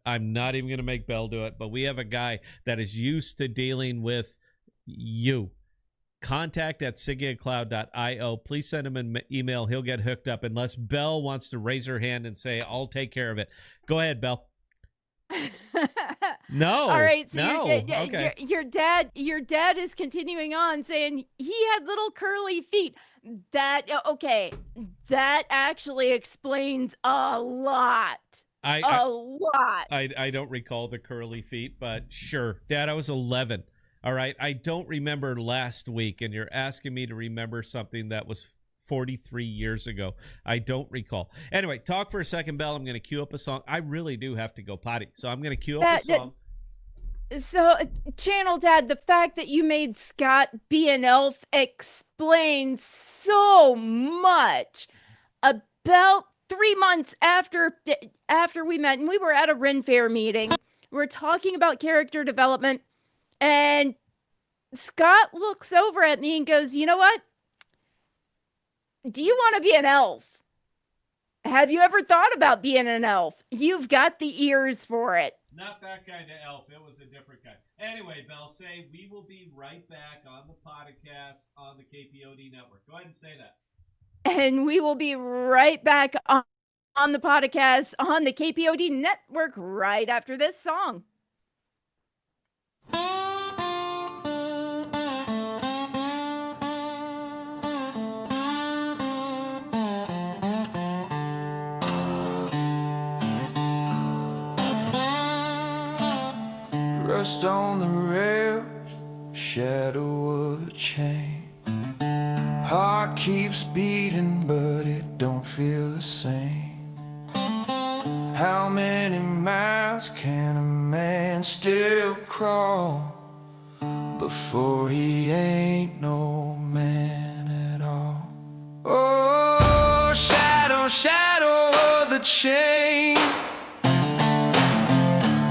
But we have a guy that is used to dealing with you. Contact at sigea-cloud.io. Please send him an email. He'll get hooked up unless Belle wants to raise her hand and say, I'll take care of it. Go ahead, Belle. No. All right. So no. Okay. Your dad is continuing on saying he had little curly feet. That actually explains a lot. A lot. I don't recall the curly feet, but sure. Dad, I was 11. All right, I don't remember last week, and you're asking me to remember something that was 43 years ago. I don't recall. Anyway, talk for a second, Belle. I'm going to cue up a song. I really do have to go potty, so I'm going to cue up a song. So, Channel Dad, the fact that you made Scott be an elf explains so much. About 3 months after we met, and we were at a Ren Fair meeting, we were talking about character development. And Scott looks over at me and goes, you know what? Do you want to be an elf? Have you ever thought about being an elf? You've got the ears for it. Not that kind of elf. It was a different kind. Anyway, Belle, say we will be right back on the podcast on the KPOD network. Go ahead and say that. And we will be right back on the podcast on the KPOD network right after this song. Rust on the rails, shadow of the chain. Heart keeps beating, but it don't feel the same. How many miles can a man still crawl before he ain't no man at all? Oh, shadow, shadow of the chain,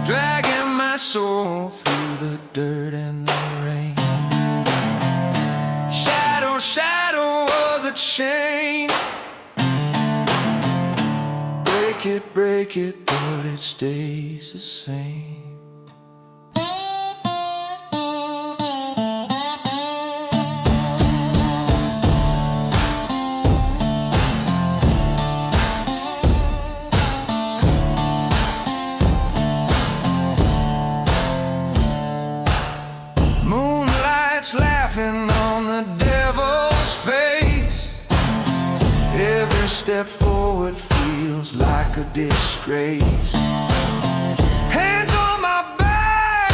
dragging my soul through the dirt and the rain. Shadow, shadow of the chain, break it, but it stays the same. lights laughing on the devil's face. Every step forward feels like a disgrace. Hands on my back,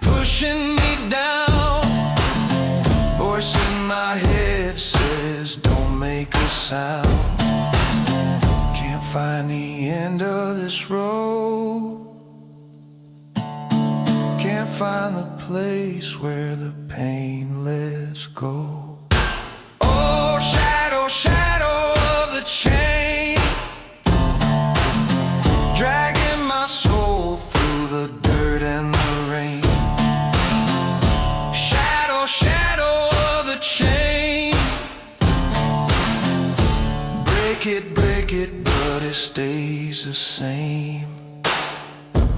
pushing me down. Voice in my head says, don't make a sound. Can't find the end of this road. Can't find the place where the pain lets go. Oh, shadow, shadow of the chain, dragging my soul through the dirt and the rain. Shadow, shadow of the chain, break it, but it stays the same.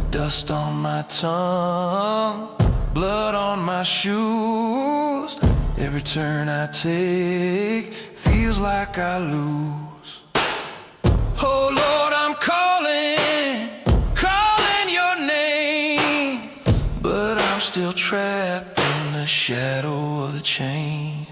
Dust on my tongue, blood on my shoes. Every turn I take feels like I lose. Oh Lord, I'm calling your name, but I'm still trapped in the shadow of the chain.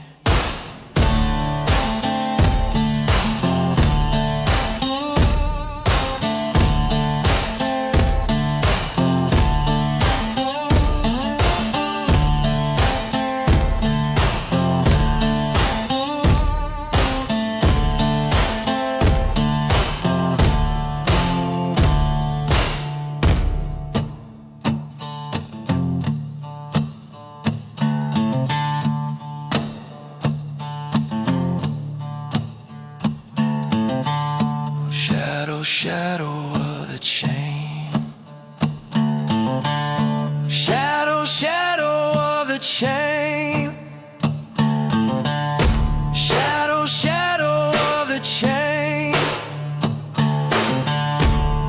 Shadow of the chain. Shadow, shadow of the chain. Shadow, shadow of the chain.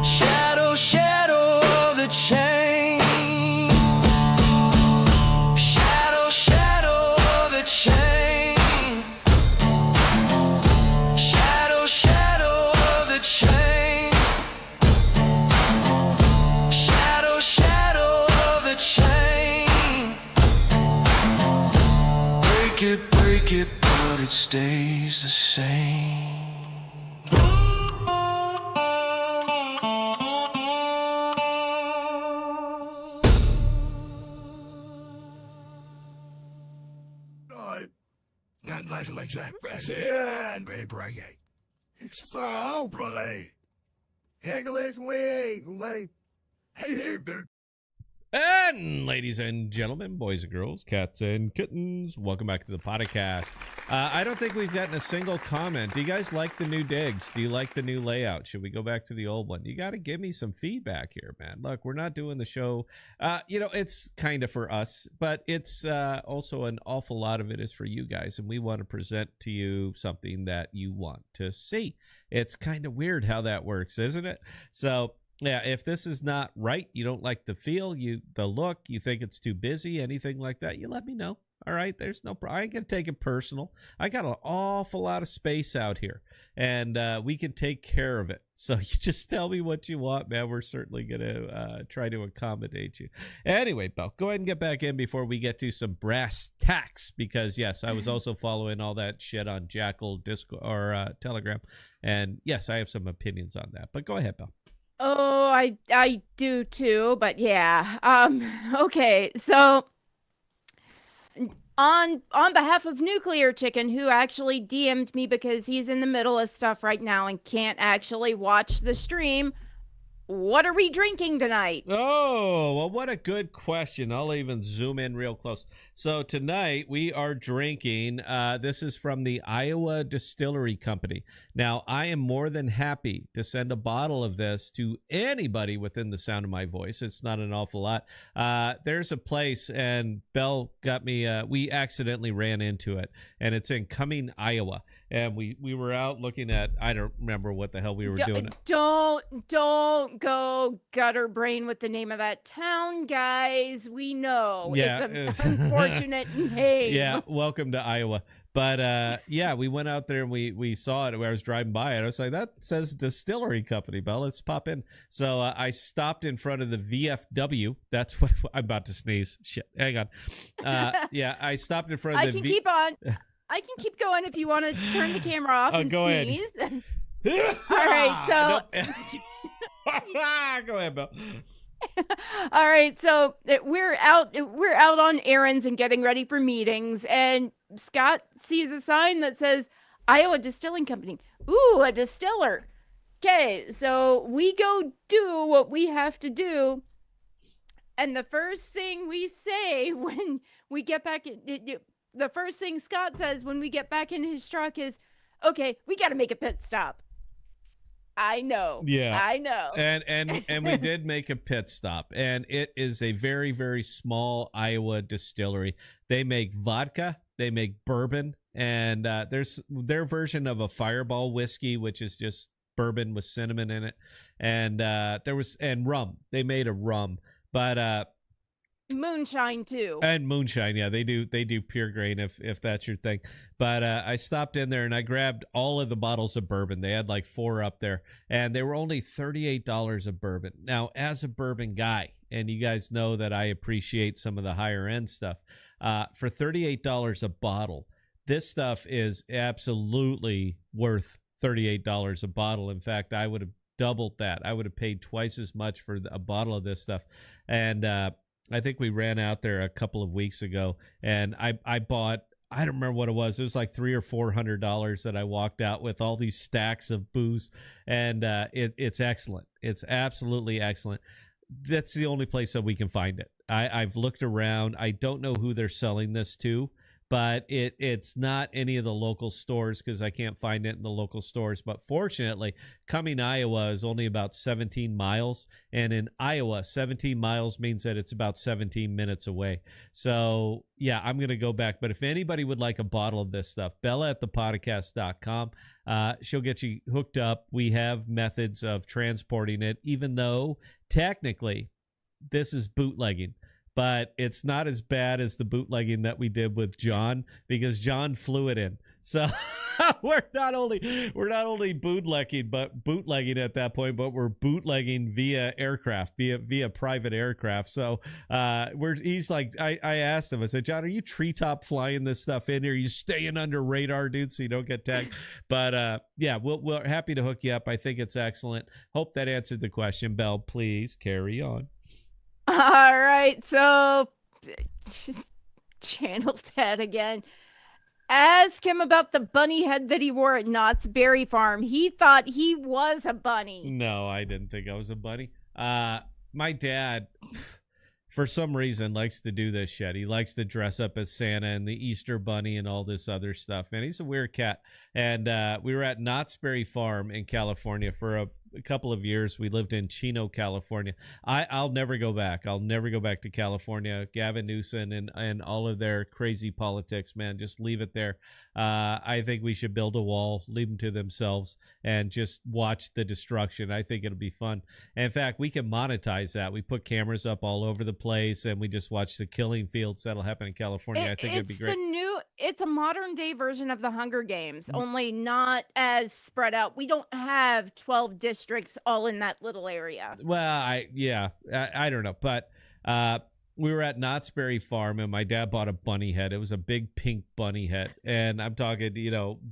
Shadow, shadow of the chain. Shadow, shadow of the chain. Shadow, shadow of the chain. Break it, but it stays the same. Not much like Jack and baby break it. So, brother. English way. Hey, dude. And ladies and gentlemen, boys and girls, cats and kittens, welcome back to the podcast. I don't think we've gotten a single comment. Do you guys like the new digs? Do you like the new layout? Should we go back to the old one? You got to give me some feedback here, man. Look, we're not doing the show. It's kind of for us, but it's also an awful lot of it is for you guys, and we want to present to you something that you want to see. It's kind of weird how that works, isn't it? So yeah, if this is not right, you don't like the feel, the look, you think it's too busy, anything like that, you let me know. All right, there's no problem. I ain't gonna take it personal. I got an awful lot of space out here, and we can take care of it. So you just tell me what you want, man. We're certainly gonna try to accommodate you. Anyway, Belle, go ahead and get back in before we get to some brass tacks, because yes, I was also following all that shit on Jackal, Discord, or Telegram, and yes, I have some opinions on that. But go ahead, Belle. Oh, I do too, but yeah. Okay, so on behalf of Nuclear Chicken, who actually DM'd me because he's in the middle of stuff right now and can't actually watch the stream, what are we drinking tonight? Oh, well, what a good question. I'll even zoom in real close. So tonight we are drinking, this is from the Iowa Distillery Company. Now, I am more than happy to send a bottle of this to anybody within the sound of my voice. It's not an awful lot. There's a place, and Belle got me, we accidentally ran into it, and it's in Cumming, Iowa. And we were out looking at, I don't remember what the hell we were doing. Don't go gutter brain with the name of that town, guys. We know. Yeah. It's an unfortunate name. Yeah, welcome to Iowa. But yeah, we went out there and we saw it where I was driving by it. I was like, that says distillery company, Bell. Let's pop in. So I stopped in front of the VFW. That's what I'm about to sneeze. Shit. Hang on. Yeah, I stopped in front of I can keep on. I can keep going if you want to turn the camera off and go ahead. sneeze. All right, so Go ahead, Bell. all right, so we're out on errands and getting ready for meetings, and Scott sees a sign that says Iowa Distilling Company. Ooh, a distiller. Okay, so we go do what we have to do, and the first thing we say when we get back in, the first thing Scott says when we get back in his truck is, okay, we got to make a pit stop. I know. Yeah. I know. And we did make a pit stop, and it is a very, very small Iowa distillery. They make vodka, they make bourbon, and there's their version of a Fireball whiskey, which is just bourbon with cinnamon in it. And and rum. They made a rum. But moonshine too. And moonshine, yeah, they do pure grain if that's your thing. But I stopped in there and I grabbed all of the bottles of bourbon. They had like 4 up there, and they were only $38 a bourbon. Now, as a bourbon guy, and you guys know that I appreciate some of the higher end stuff, for $38 a bottle, this stuff is absolutely worth $38 a bottle. In fact, I would have doubled that. I would have paid twice as much for a bottle of this stuff. And I think we ran out there a couple of weeks ago, and I bought, I don't remember what it was. It was like $300 or $400 that I walked out with all these stacks of booze, and it's excellent. It's absolutely excellent. That's the only place that we can find it. I've looked around. I don't know who they're selling this to, but it's not any of the local stores because I can't find it in the local stores. But fortunately, Cumming, Iowa is only about 17 miles. And in Iowa, 17 miles means that it's about 17 minutes away. So, yeah, I'm going to go back. But if anybody would like a bottle of this stuff, Bella@thepodcast.com. She'll get you hooked up. We have methods of transporting it, even though technically this is bootlegging. But it's not as bad as the bootlegging that we did with John, because John flew it in. So we're not only bootlegging at that point, but we're bootlegging via aircraft, via private aircraft. So he's like, I asked him, I said, John, are you treetop flying this stuff in here? Are you staying under radar, dude, so you don't get tagged? But yeah, we're happy to hook you up. I think it's excellent. Hope that answered the question. Belle, please carry on. All right, so channel Ted again. Ask him about the bunny head that he wore at Knott's Berry Farm. He thought he was a bunny. No, I didn't think I was a bunny. My dad, for some reason, likes to do this shit. He likes to dress up as Santa and the Easter Bunny and all this other stuff. Man, he's a weird cat. And we were at Knott's Berry Farm in California for a couple of years. We lived in Chino, California. I'll never go back. I'll never go back to California. Gavin Newsom and all of their crazy politics, man, just leave it there. I think we should build a wall, leave them to themselves, and just watch the destruction. I think it'll be fun. And in fact, we can monetize that. We put cameras up all over the place, and we just watch the killing fields. That'll happen in California. I think it'd be great. It's a modern day version of the Hunger Games, only not as spread out. We don't have 12 districts all in that little area. Well, I don't know, but we were at Knott's Berry Farm, and my dad bought a bunny head. It was a big pink bunny head, and I'm talking,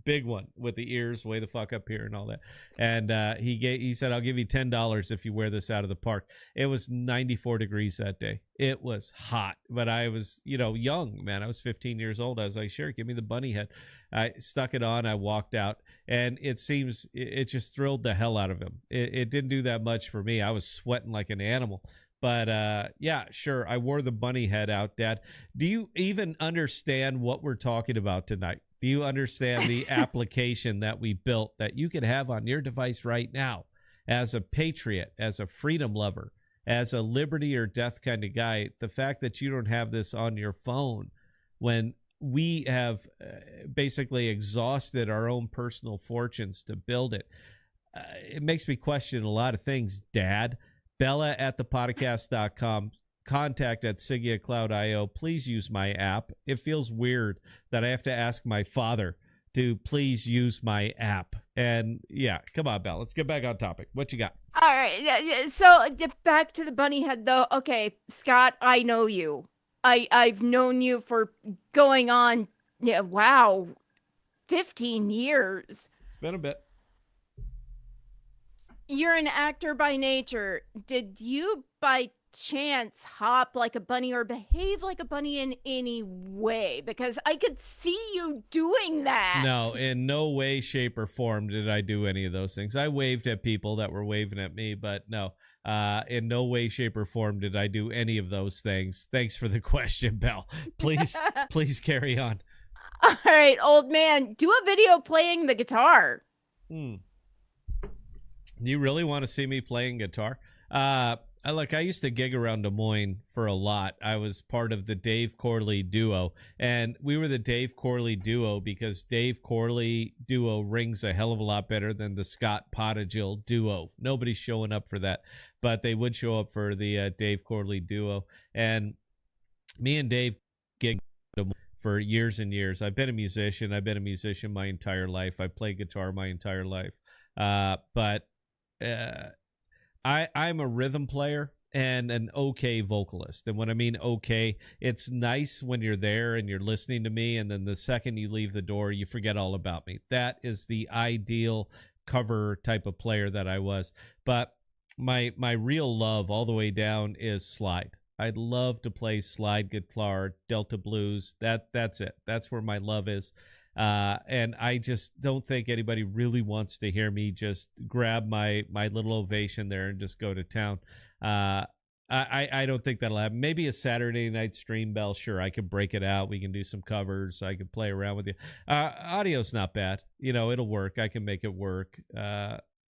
big one with the ears way the fuck up here and all that. And he said, I'll give you $10 if you wear this out of the park. It was 94 degrees that day. It was hot, but I was, young, man. I was 15 years old. I was like, sure, give me the bunny head. I stuck it on. I walked out, and it seems it just thrilled the hell out of him. It didn't do that much for me. I was sweating like an animal. But yeah, sure, I wore the bunny head out, Dad. Do you even understand what we're talking about tonight? Do you understand the application that we built that you could have on your device right now as a patriot, as a freedom lover, as a liberty or death kind of guy? The fact that you don't have this on your phone when we have basically exhausted our own personal fortunes to build it, it makes me question a lot of things, Dad. Bella@thepodcast.com. contact at Sigea Cloud IO. Please use my app. It feels weird that I have to ask my father to please use my app. And yeah, come on, Belle. Let's get back on topic. What you got? All right. So back to the bunny head, though. Okay, Scott, I know you. I've known you for going on, yeah, wow, 15 years. It's been a bit. You're an actor by nature. Did you by chance hop like a bunny or behave like a bunny in any way? Because I could see you doing that. No, in no way, shape, or form did I do any of those things. I waved at people that were waving at me, but no, in no way, shape, or form did I do any of those things. Thanks for the question, Belle. Please carry on. All right, old man, do a video playing the guitar. You really want to see me playing guitar? I used to gig around Des Moines for a lot. I was part of the Dave Corley duo, and we were the Dave Corley duo because Dave Corley duo rings a hell of a lot better than the Scott Pottigill duo. Nobody's showing up for that, but they would show up for the Dave Corley duo. And me and Dave gigged for years and years. I've been a musician. My entire life. I played guitar my entire life. But I'm a rhythm player and an okay vocalist. And when I mean okay, it's nice when you're there and you're listening to me, and then the second you leave the door, you forget all about me. That is the ideal cover type of player that I was. But my real love all the way down is slide. I'd love to play slide guitar, Delta blues. That's it. That's where my love is. And I just don't think anybody really wants to hear me just grab my little ovation there and just go to town. I don't think that'll happen. Maybe a Saturday night stream, Bell. Sure, I could break it out. We can do some covers. I could play around with you. Audio's not bad. It'll work. I can make it work.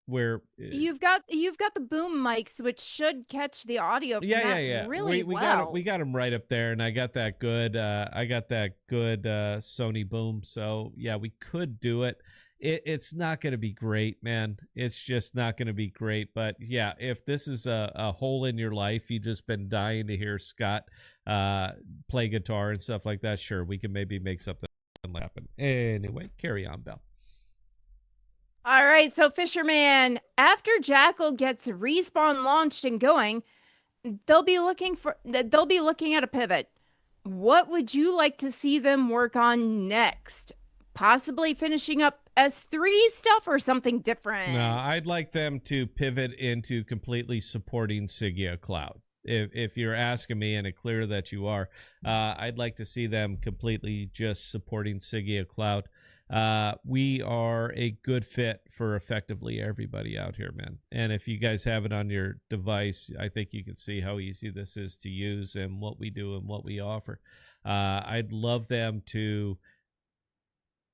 Where you've got the boom mics, which should catch the audio from that really well. We got them right up there, and I got that good Sony boom. So yeah, we could do it. It's not going to be great, man. It's just not going to be great. But yeah, if this is a hole in your life, you've just been dying to hear Scott play guitar and stuff like that, sure, we can maybe make something happen. Anyway, carry on, Bell. All right, so Fisherman, after Jackal gets Respawn launched and going, they'll be looking at a pivot. What would you like to see them work on next? Possibly finishing up S3 stuff or something different? No, I'd like them to pivot into completely supporting Sigea Cloud. If you're asking me, and it's clear that you are, I'd like to see them completely just supporting Sigea Cloud. We are a good fit for effectively everybody out here, man. And if you guys have it on your device, I think you can see how easy this is to use and what we do and what we offer. I'd love them to.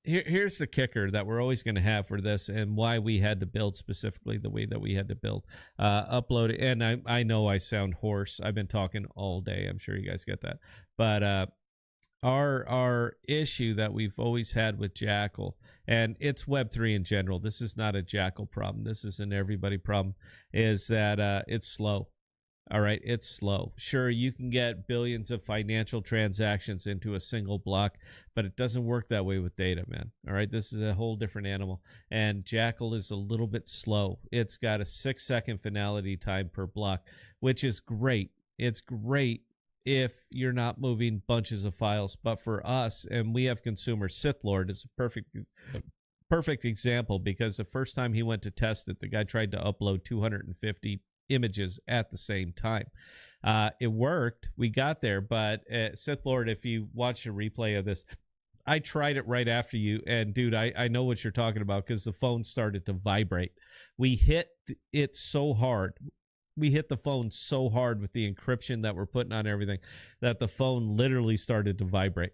Here's the kicker that we're always going to have for this, and why we had to build specifically the way that we had to build. Upload, and I know I sound hoarse. I've been talking all day. I'm sure you guys get that. But our issue that we've always had with Jackal, and it's Web3 in general, this is not a Jackal problem, this is an everybody problem, is that it's slow. All right, it's slow. Sure, you can get billions of financial transactions into a single block, but it doesn't work that way with data, man. All right, this is a whole different animal. And Jackal is a little bit slow. It's got a 6-second finality time per block, which is great. It's great if you're not moving bunches of files. But for us, and we have consumers, Sith Lord is a perfect example, because the first time he went to test it, the guy tried to upload 250 images at the same time. It worked. We got there, but Sith Lord, if you watch a replay of this, I tried it right after you, and dude, I know what you're talking about, because the phone started to vibrate. We hit it so hard. We hit the phone so hard with the encryption that we're putting on everything that the phone literally started to vibrate.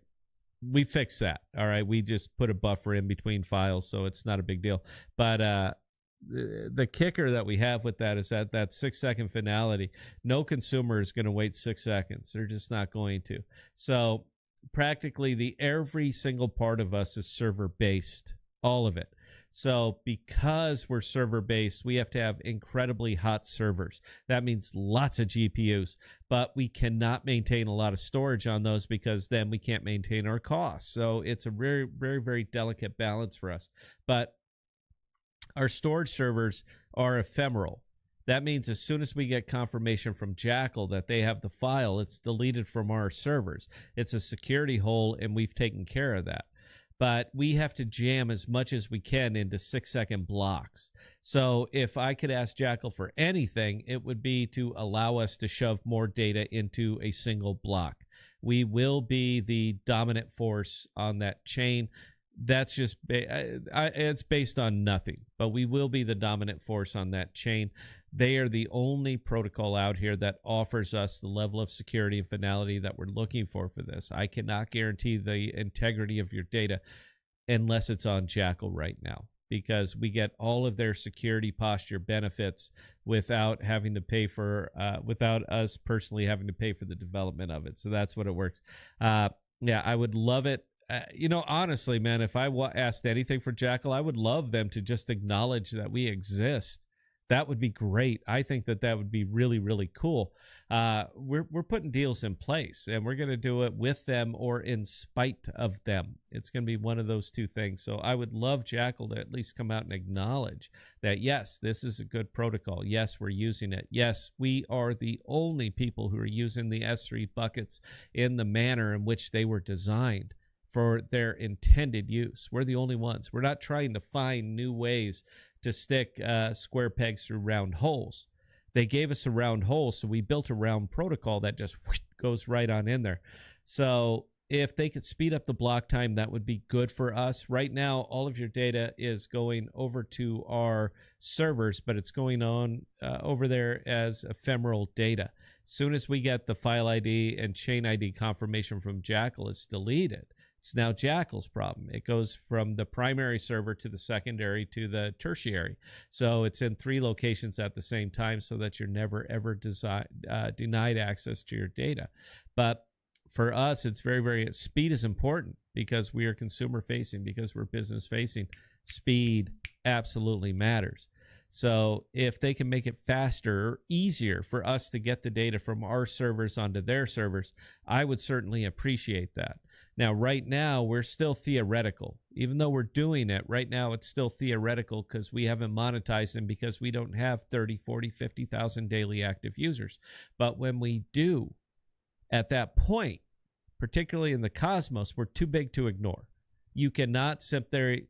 We fixed that. All right. We just put a buffer in between files, so it's not a big deal. But the kicker that we have with that is that 6-second finality, no consumer is going to wait 6 seconds. They're just not going to. So practically every single part of us is server based, all of it. So because we're server based, we have to have incredibly hot servers. That means lots of GPUs, but we cannot maintain a lot of storage on those because then we can't maintain our costs. So it's a very, very, very delicate balance for us. But our storage servers are ephemeral. That means as soon as we get confirmation from Jackal that they have the file, it's deleted from our servers. It's a security hole, and we've taken care of that. But we have to jam as much as we can into 6-second blocks. So if I could ask Jackal for anything, it would be to allow us to shove more data into a single block. We will be the dominant force on that chain. That's just, it's based on nothing, but we will be the dominant force on that chain. They are the only protocol out here that offers us the level of security and finality that we're looking for this. I cannot guarantee the integrity of your data unless it's on Jackal right now, because we get all of their security posture benefits without having to pay for, without us personally having to pay for the development of it. So that's what it works. Yeah, I would love it. Honestly, man, if I asked anything for Jackal, I would love them to just acknowledge that we exist. That would be great. I think that would be really, really cool. We're putting deals in place, and we're going to do it with them or in spite of them. It's going to be one of those two things. So I would love Jackal to at least come out and acknowledge that, yes, this is a good protocol. Yes, we're using it. Yes, we are the only people who are using the S3 buckets in the manner in which they were designed for their intended use. We're the only ones. We're not trying to find new ways to stick square pegs through round holes. They gave us a round hole, so we built a round protocol that just goes right on in there. So if they could speed up the block time, that would be good for us. Right now, all of your data is going over to our servers, but it's going on over there as ephemeral data. As soon as we get the file ID and chain ID confirmation from Jackal, it's deleted. It's now Jackal's problem. It goes from the primary server to the secondary to the tertiary. So it's in 3 locations at the same time so that you're never, ever denied access to your data. But for us, it's very, very, speed is important because we are consumer facing, because we're business facing. Speed absolutely matters. So if they can make it faster or easier for us to get the data from our servers onto their servers, I would certainly appreciate that. Now, right now, we're still theoretical. Even though we're doing it, right now it's still theoretical because we haven't monetized them because we don't have 30, 40, 50,000 daily active users. But when we do, at that point, particularly in the Cosmos, we're too big to ignore. You cannot simply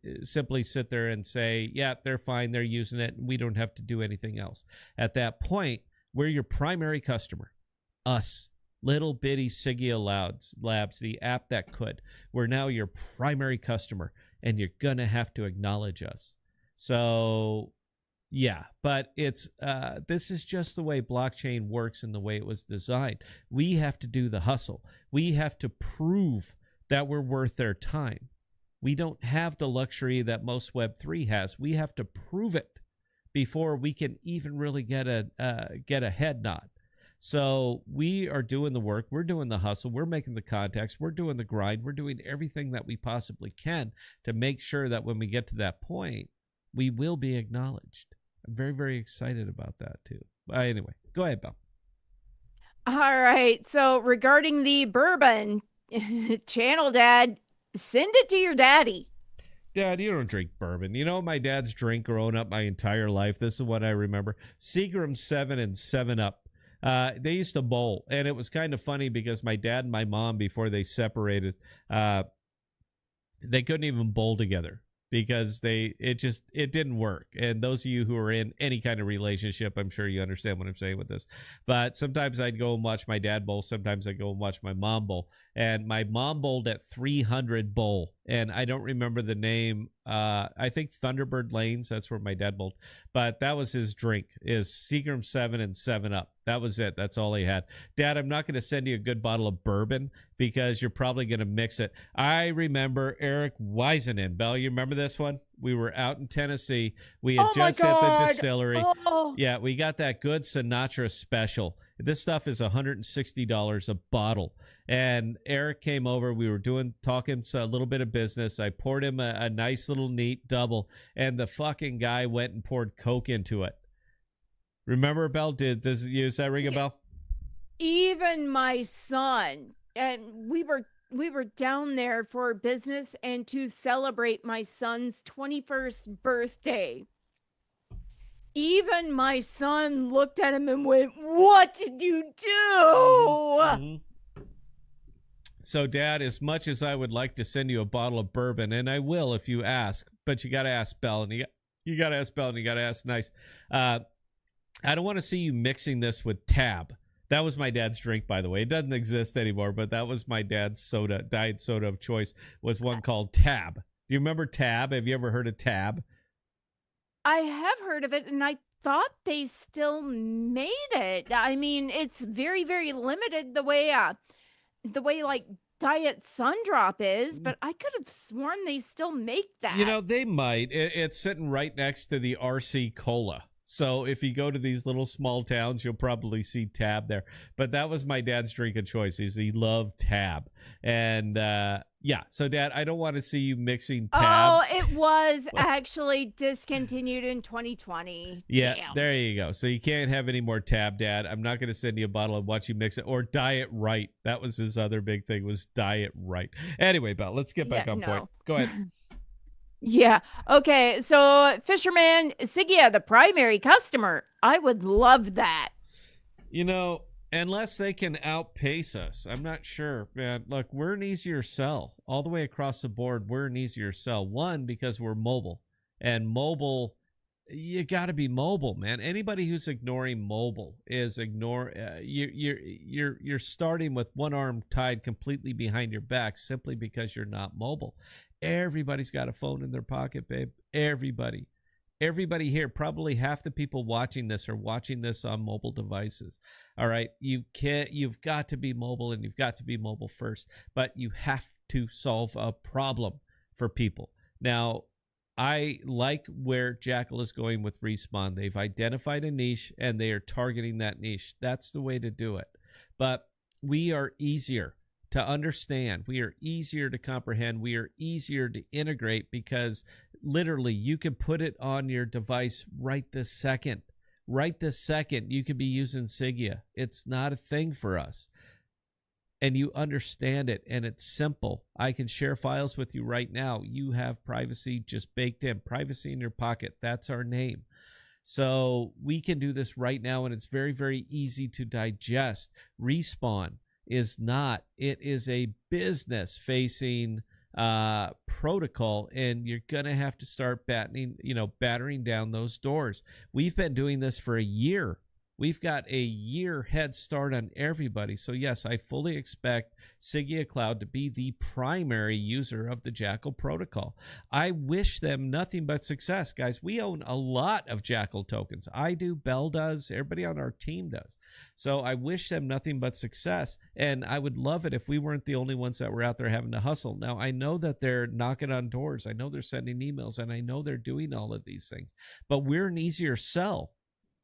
sit there and say, yeah, they're fine, they're using it, and we don't have to do anything else. At that point, we're your primary customer, us. Little bitty Sigea Labs, the app that could. We're now your primary customer, and you're going to have to acknowledge us. So, yeah, but it's this is just the way blockchain works and the way it was designed. We have to do the hustle. We have to prove that we're worth their time. We don't have the luxury that most Web3 has. We have to prove it before we can even really get a head nod. So we are doing the work. We're doing the hustle. We're making the contacts. We're doing the grind. We're doing everything that we possibly can to make sure that when we get to that point, we will be acknowledged. I'm very, very excited about that too. Anyway, go ahead, Bill. All right. So regarding the bourbon, Channel Dad, send it to your daddy. Dad, you don't drink bourbon. You know my dad's drink growing up my entire life? This is what I remember. Seagram 7 and 7-Up. They used to bowl, and it was kind of funny because my dad and my mom, before they separated, they couldn't even bowl together because it didn't work. And those of you who are in any kind of relationship, I'm sure you understand what I'm saying with this. But sometimes I'd go and watch my dad bowl. Sometimes I'd go and watch my mom bowl. And my mom bowled at 300 bowl. And I don't remember the name. I think Thunderbird Lanes. That's where my dad bowled. But that was his drink, is Seagram 7 and 7-Up. That was it. That's all he had. Dad, I'm not going to send you a good bottle of bourbon because you're probably going to mix it. I remember Eric Wiseman. Bell, you remember this one? We were out in Tennessee. We had Oh my just hit the God. distillery. Oh. Yeah, we got that good Sinatra special. This stuff is $160 a bottle. And Eric came over. We were talking a little bit of business. I poured him a nice little neat double, and the fucking guy went and poured Coke into it. Remember, Bell? Does that ring a bell? Even my son, and we were down there for business and to celebrate my son's 21st birthday. Even my son looked at him and went, "What did you do?" Mm-hmm. So, Dad, as much as I would like to send you a bottle of bourbon, and I will if you ask, but you got to ask Bell, and you got to ask Bell, and you got to ask Nice. I don't want to see you mixing this with Tab. That was my dad's drink, by the way. It doesn't exist anymore, but that was my dad's diet soda of choice, was one called Tab. Do you remember Tab? Have you ever heard of Tab? I have heard of it, and I thought they still made it. I mean, it's very, very limited the way like Diet Sundrop is, but I could have sworn they still make that. You know, they might. It's sitting right next to the RC Cola. So if you go to these little small towns, you'll probably see Tab there. But that was my dad's drink of choice. He loved Tab. And yeah, so Dad, I don't want to see you mixing Tab. Oh, it was actually discontinued in 2020. Yeah, Damn. there you go. So you can't have any more Tab, Dad. I'm not going to send you a bottle and watch you mix it. Or Diet Right. That was his other big thing, was Diet Right. Anyway, Belle, let's get back on point. Go ahead. Yeah. Okay. So Fisherman, Sigea, the primary customer. I would love that. You know, unless they can outpace us, I'm not sure, man. Look, we're an easier sell all the way across the board. We're an easier sell. One, because we're mobile, and mobile, you got to be mobile, man. Anybody who's ignoring mobile is you're starting with one arm tied completely behind your back simply because you're not mobile. Everybody's got a phone in their pocket, babe. Everybody here, probably half the people watching this are watching this on mobile devices. All right. You've got to be mobile, and you've got to be mobile first, but you have to solve a problem for people. Now, I like where Jackal is going with Respawn. They've identified a niche, and they are targeting that niche. That's the way to do it. But we are easier to understand. We are easier to comprehend. We are easier to integrate, because literally you can put it on your device right this second. Right this second, you could be using Sigea. It's not a thing for us. And you understand it, and it's simple. I can share files with you right now. You have privacy just baked in. Privacy in your pocket. That's our name. So we can do this right now, and it's very, very easy to digest. Respawn is not. It is a business facing protocol, and you're gonna have to start battering down those doors. We've been doing this for a year. We've got a year head start on everybody. So yes, I fully expect Sigea Cloud to be the primary user of the Jackal protocol. I wish them nothing but success, guys. We own a lot of Jackal tokens. I do, Bell does, everybody on our team does. So I wish them nothing but success, and I would love it if we weren't the only ones that were out there having to hustle. Now, I know that they're knocking on doors. I know they're sending emails, and I know they're doing all of these things, but we're an easier sell.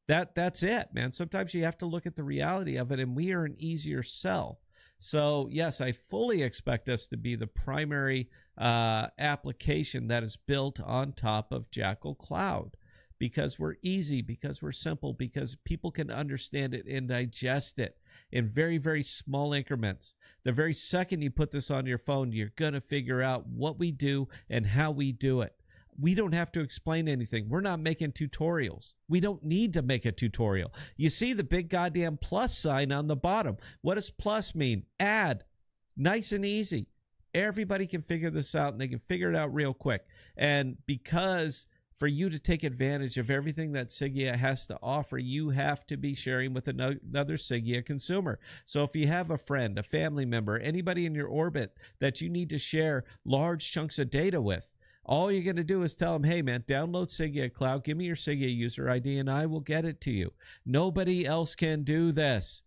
That's it, man. Sometimes you have to look at the reality of it, and we are an easier sell. So yes, I fully expect us to be the primary application that is built on top of Jackal Cloud, because we're easy, because we're simple, because people can understand it and digest it in very, very small increments. The very second you put this on your phone, you're going to figure out what we do and how we do it. We don't have to explain anything. We're not making tutorials. We don't need to make a tutorial. You see the big goddamn plus sign on the bottom. What does plus mean? Add. Nice and easy. Everybody can figure this out, and they can figure it out real quick. And because for you to take advantage of everything that Sigea has to offer, you have to be sharing with another Sigea consumer. So if you have a friend, a family member, anybody in your orbit that you need to share large chunks of data with, all you're going to do is tell them, hey, man, download Sigea Cloud, give me your Sigea user ID, and I will get it to you. Nobody else can do this.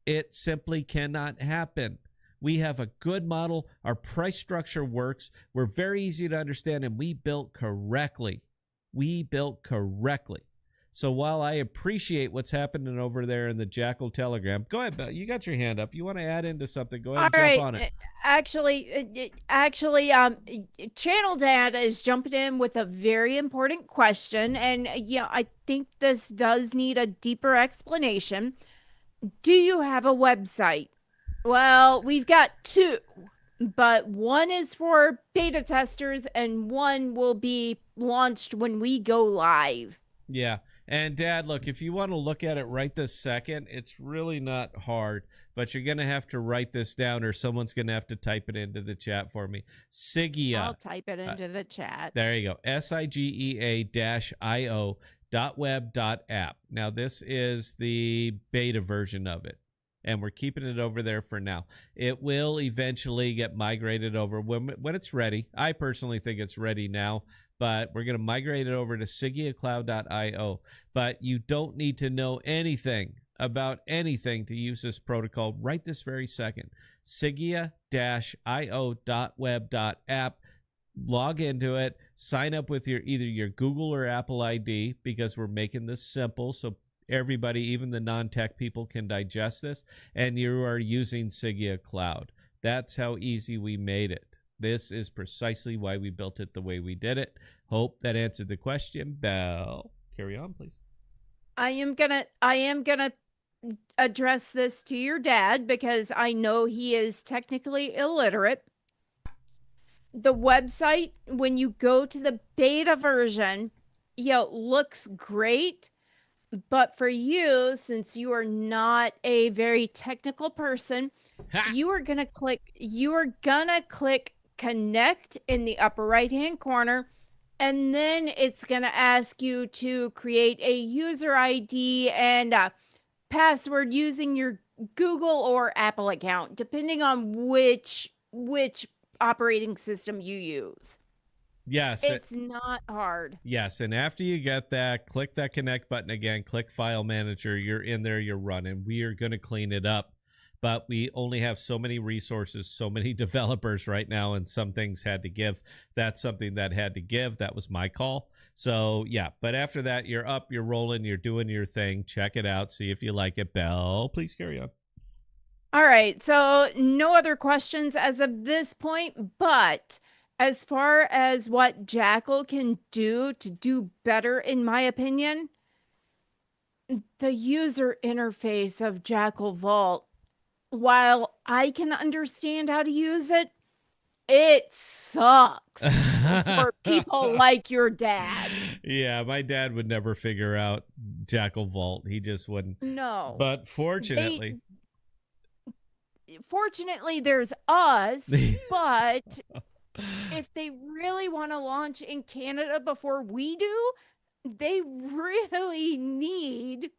It simply cannot happen. We have a good model. Our price structure works. We're very easy to understand, and we built correctly. So while I appreciate what's happening over there in the Jackal Telegram, go ahead, Bill. You got your hand up. You want to add into something? Go ahead and jump on it. Actually, Channel Dad is jumping in with a very important question, and yeah, I think this does need a deeper explanation. Do you have a website? Well, we've got two, but one is for beta testers, and one will be launched when we go live. Yeah. And Dad, look, if you want to look at it right this second, it's really not hard, but you're going to have to write this down, or someone's going to have to type it into the chat for me. Sigea. I'll type it into the chat. There you go. sigea-io.web.app. Now, this is the beta version of it, and we're keeping it over there for now. It will eventually get migrated over when it's ready. I personally think it's ready now, but we're going to migrate it over to Sigea Cloud.io. But you don't need to know anything about anything to use this protocol right this very second. sigea-io.web.app. Log into it. Sign up with either your Google or Apple ID, because we're making this simple so everybody, even the non-tech people, can digest this. And you are using Sigea Cloud. That's how easy we made it. This is precisely why we built it the way we did it. Hope that answered the question. Belle, carry on, please. I am gonna address this to your dad because I know he is technically illiterate. The website, when you go to the beta version, looks great. But for you, since you are not a very technical person, you are gonna click connect in the upper right hand corner, and then it's gonna ask you to create a user ID and a password using your Google or Apple account, depending on which operating system you use. Yes. It's not hard. Yes, and after you get that, click that connect button again, click File Manager, you're in there, you're running. We are going to clean it up, but we only have so many resources, so many developers right now, and some things had to give. That's something that had to give. That was my call. So, yeah, but after that, you're up, you're rolling, you're doing your thing. Check it out, see if you like it. Belle, please carry on. All right, so no other questions as of this point, but as far as what Jackal can do to do better, in my opinion, the user interface of Jackal Vault, while I can understand how to use it, it sucks for people like your dad. Yeah, my dad would never figure out Jackal Vault. He just wouldn't. No. But fortunately... Fortunately, there's us, but... if they really want to launch in Canada before we do, they really need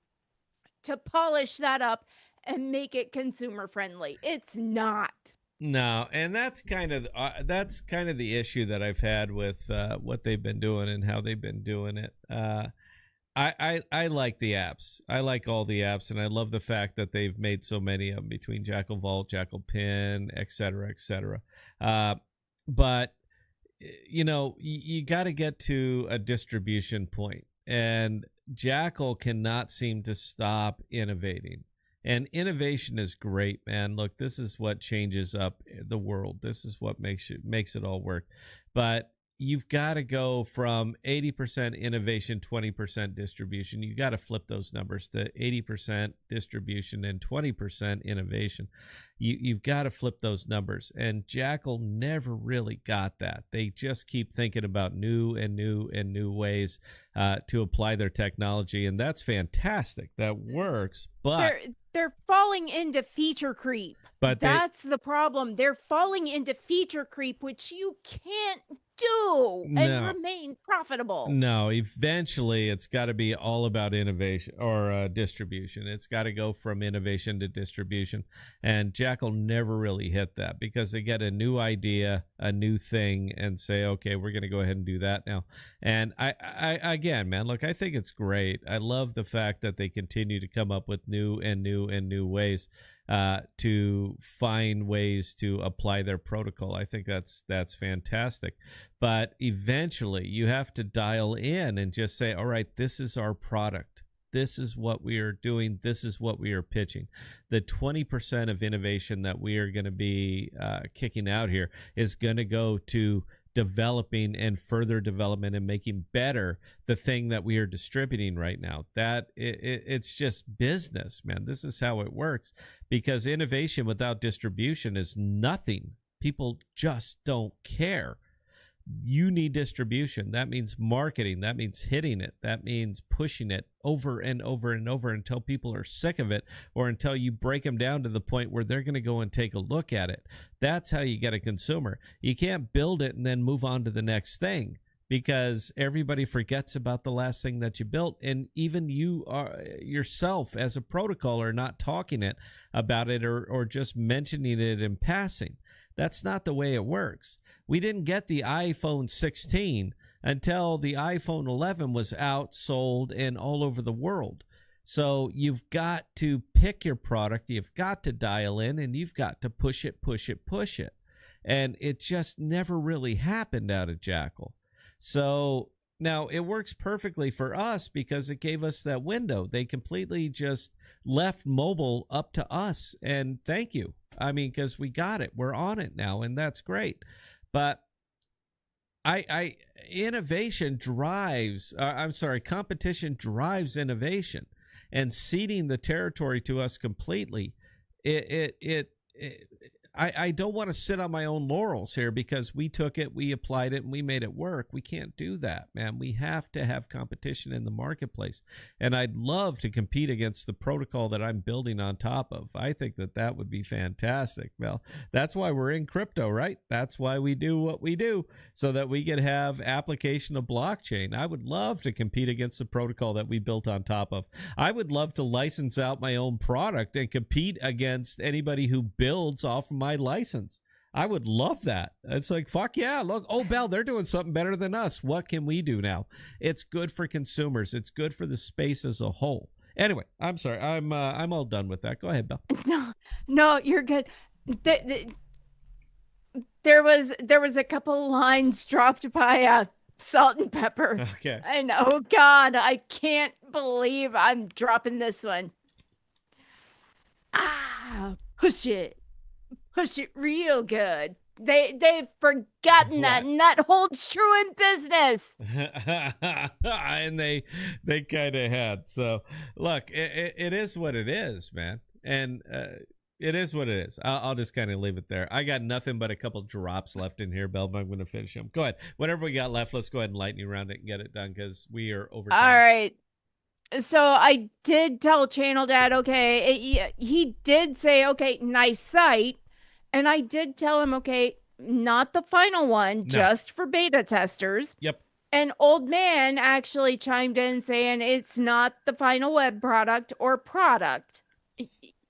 to polish that up and make it consumer friendly. It's not. No, and that's kind of the issue that I've had with what they've been doing and how they've been doing it. I like the apps. I like all the apps, and I love the fact that they've made so many of them between Jackal Vault, Jackal Pin, etc., etc. But, you got to get to a distribution point, and Jackal cannot seem to stop innovating. And innovation is great, man. Look, this is what changes up the world. This is what makes it all work. But you've got to go from 80% innovation, 20% distribution. You got to flip those numbers to 80% distribution and 20% innovation. You've got to flip those numbers. And Jackal never really got that. They just keep thinking about new and new and new ways to apply their technology. And that's fantastic. That works. But they're falling into feature creep. But that's the problem. They're falling into feature creep, which you can't do and remain profitable. No, eventually it's got to be all about innovation or distribution. It's got to go from innovation to distribution. And Jackal never really hit that because they get a new idea, a new thing, and say, okay, we're going to go ahead and do that now. And I again, man, look, I think it's great. I love the fact that they continue to come up with new and new and new ways. to find ways to apply their protocol. I think that's fantastic. But eventually you have to dial in and just say, all right, this is our product. This is what we are doing. This is what we are pitching. The 20% of innovation that we are going to be kicking out here is going to go to developing and further development and making better the thing that we are distributing right now. That it's just business, man. This is how it works, because innovation without distribution is nothing. People just don't care. You need distribution. That means marketing. That means hitting it. That means pushing it over and over and over until people are sick of it, or until you break them down to the point where they're going to go and take a look at it. That's how you get a consumer. You can't build it and then move on to the next thing, because everybody forgets about the last thing that you built. And even you are yourself as a protocol are not talking about it or just mentioning it in passing. That's not the way it works. We didn't get the iPhone 16 until the iPhone 11 was out, sold, and all over the world. So you've got to pick your product, you've got to dial in, and you've got to push it. And it just never really happened out of Jackal. So now it works perfectly for us because it gave us that window. They completely just left mobile up to us, and thank you. I mean, because we got it. We're on it now, and that's great. But competition drives innovation, and ceding the territory to us completely. I don't want to sit on my own laurels here, because we took it, we applied it, and we made it work. We can't do that, man. We have to have competition in the marketplace. And I'd love to compete against the protocol that I'm building on top of. I think that would be fantastic, Mel. That's why we're in crypto, right? That's why we do what we do, so that we could have application of blockchain. I would love to compete against the protocol that we built on top of. I would love to license out my own product and compete against anybody who builds off of my license. I would love that. It's like, fuck yeah, look, oh, Bell, they're doing something better than us. What can we do now? It's good for consumers. It's good for the space as a whole. Anyway, I'm sorry. I'm all done with that. Go ahead, Bell. No, you're good. There was a couple lines dropped by Salt and Pepper. Okay. And oh God, I can't believe I'm dropping this one. Push it real good. They've forgotten that, and that holds true in business. And they kind of had. So look, it is what it is, man. And it is what it is. I'll just kind of leave it there. I got nothing but a couple drops left in here, Bell, but I'm going to finish them. Go ahead. Whatever we got left, let's go ahead and lightning round it and get it done, because we are over time. All right. So I did tell Channel Dad, okay, he did say, okay, nice site. And I did tell him, okay, not the final one, just for beta testers. Yep. And Old Man actually chimed in saying it's not the final web product or product.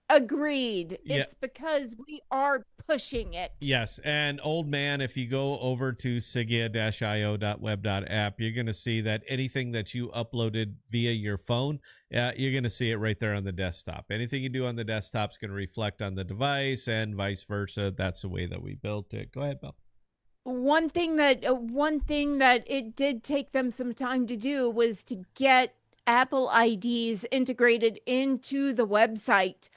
Agreed. Yeah. It's because we are pushing it. Yes. And Old Man, if you go over to sigea-io.web.app, you're going to see that anything that you uploaded via your phone, you're going to see it right there on the desktop. Anything you do on the desktop is going to reflect on the device, and vice versa. That's the way that we built it. Go ahead, Bill. One thing that it did take them some time to do was to get Apple IDs integrated into the website.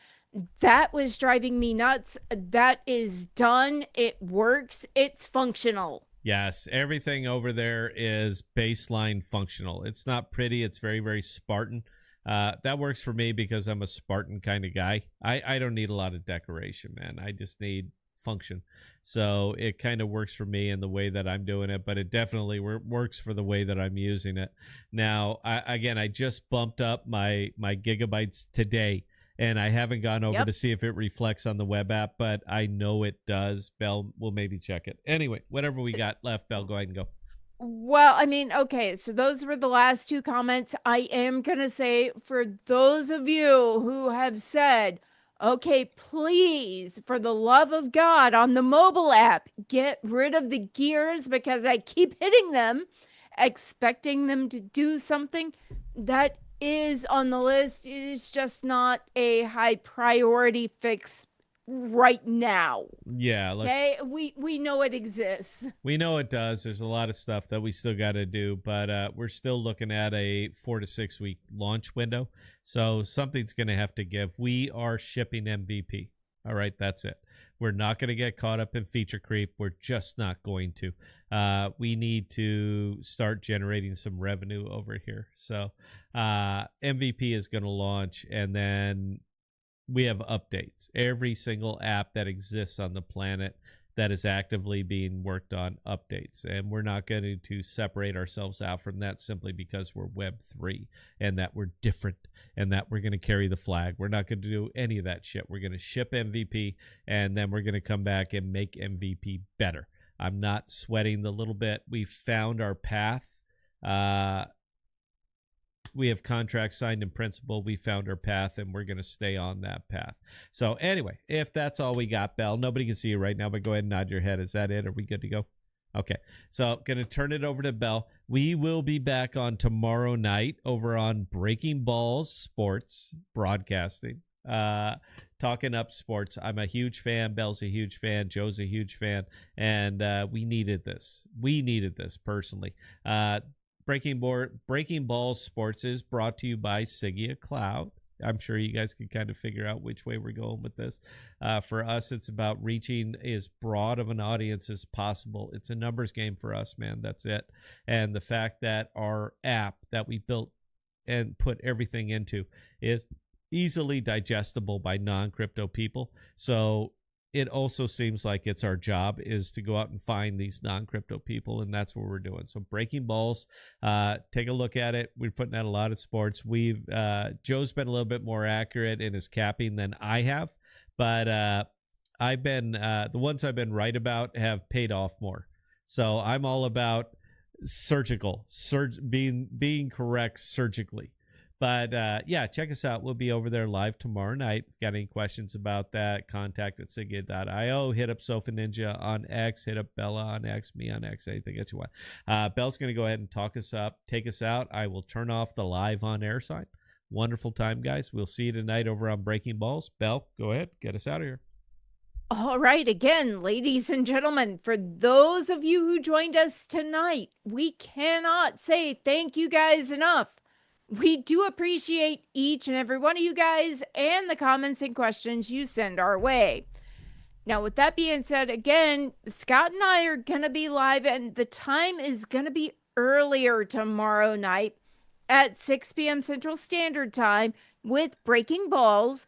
That was driving me nuts. That is done. It works. It's functional. Yes, everything over there is baseline functional. It's not pretty. It's very, very Spartan. That works for me because I'm a Spartan kind of guy. I don't need a lot of decoration, man. I just need function. So it kind of works for me in the way that I'm doing it, but it definitely works for the way that I'm using it. Now, I just bumped up my gigabytes today, and I haven't gone over to see if it reflects on the web app, but I know it does. Bell will maybe check it. Anyway, whatever we got left, Bell, go ahead and go. Well, I mean, okay, so those were the last two comments. I am going to say, for those of you who have said, okay, please, for the love of God, on the mobile app, get rid of the gears because I keep hitting them, expecting them to do something. That is on the list. It is just not a high priority fix right now. Yeah, look, Okay, we know it exists. we know it does. There's a lot of stuff that we still got to do, but we're still looking at a 4 to 6 week launch window. So something's going to have to give. We are shipping MVP. All right, that's it. We're not going to get caught up in feature creep. We're just not going to. We need to start generating some revenue over here. So MVP is going to launch, and then we have updates. Every single app that exists on the planet that is actively being worked on updates. And we're not going to separate ourselves out from that simply because we're Web3 and that we're different and that we're going to carry the flag. We're not going to do any of that shit. We're going to ship MVP, and then we're going to come back and make MVP better. I'm not sweating the little bit. We found our path. We have contracts signed in principle. We found our path, and we're going to stay on that path. So anyway, if that's all we got, Bell, nobody can see you right now, but go ahead and nod your head. Is that it? Are we good to go? Okay. So going to turn it over to Bell. We will be back on tomorrow night over on Breaking Balls Sports Broadcasting, talking up sports. I'm a huge fan. Bell's a huge fan. Joe's a huge fan. And we needed this. We needed this personally. Breaking Balls Sports is brought to you by Sigea Cloud. I'm sure you guys can kind of figure out which way we're going with this. For us, it's about reaching as broad of an audience as possible. It's a numbers game for us, man. That's it. And the fact that our app that we built and put everything into is easily digestible by non-crypto people. So it also seems like it's our job is to go out and find these non-crypto people, and that's what we're doing. So Breaking Balls, take a look at it. We're putting out a lot of sports. Joe's been a little bit more accurate in his capping than I have, but I've been the ones I've been right about have paid off more. So I'm all about being correct surgically. But yeah, check us out. We'll be over there live tomorrow night. If you got any questions about that, contact at sigea.io. Hit up Sofa Ninja on X. Hit up Bella on X, me on X, anything that you want. Belle's going to go ahead and talk us up, take us out. I will turn off the live on air sign. Wonderful time, guys. We'll see you tonight over on Breaking Balls. Belle, go ahead. Get us out of here. All right, again, ladies and gentlemen, for those of you who joined us tonight, we cannot say thank you guys enough. We do appreciate each and every one of you guys and the comments and questions you send our way. Now, with that being said, again, Scott and I are going to be live, and the time is going to be earlier tomorrow night at 6 p.m. Central Standard Time with Breaking Balls.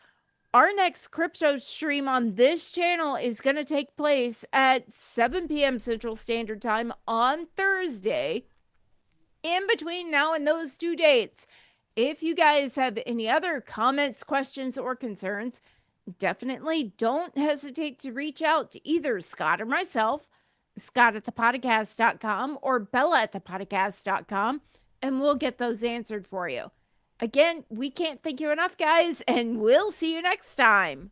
Our next crypto stream on this channel is going to take place at 7 p.m. Central Standard Time on Thursday. In between now and those two dates, if you guys have any other comments, questions, or concerns, definitely don't hesitate to reach out to either Scott or myself, Scott@thepodcast.com or Bella@thepodcast.com, and we'll get those answered for you. Again, we can't thank you enough, guys, and we'll see you next time.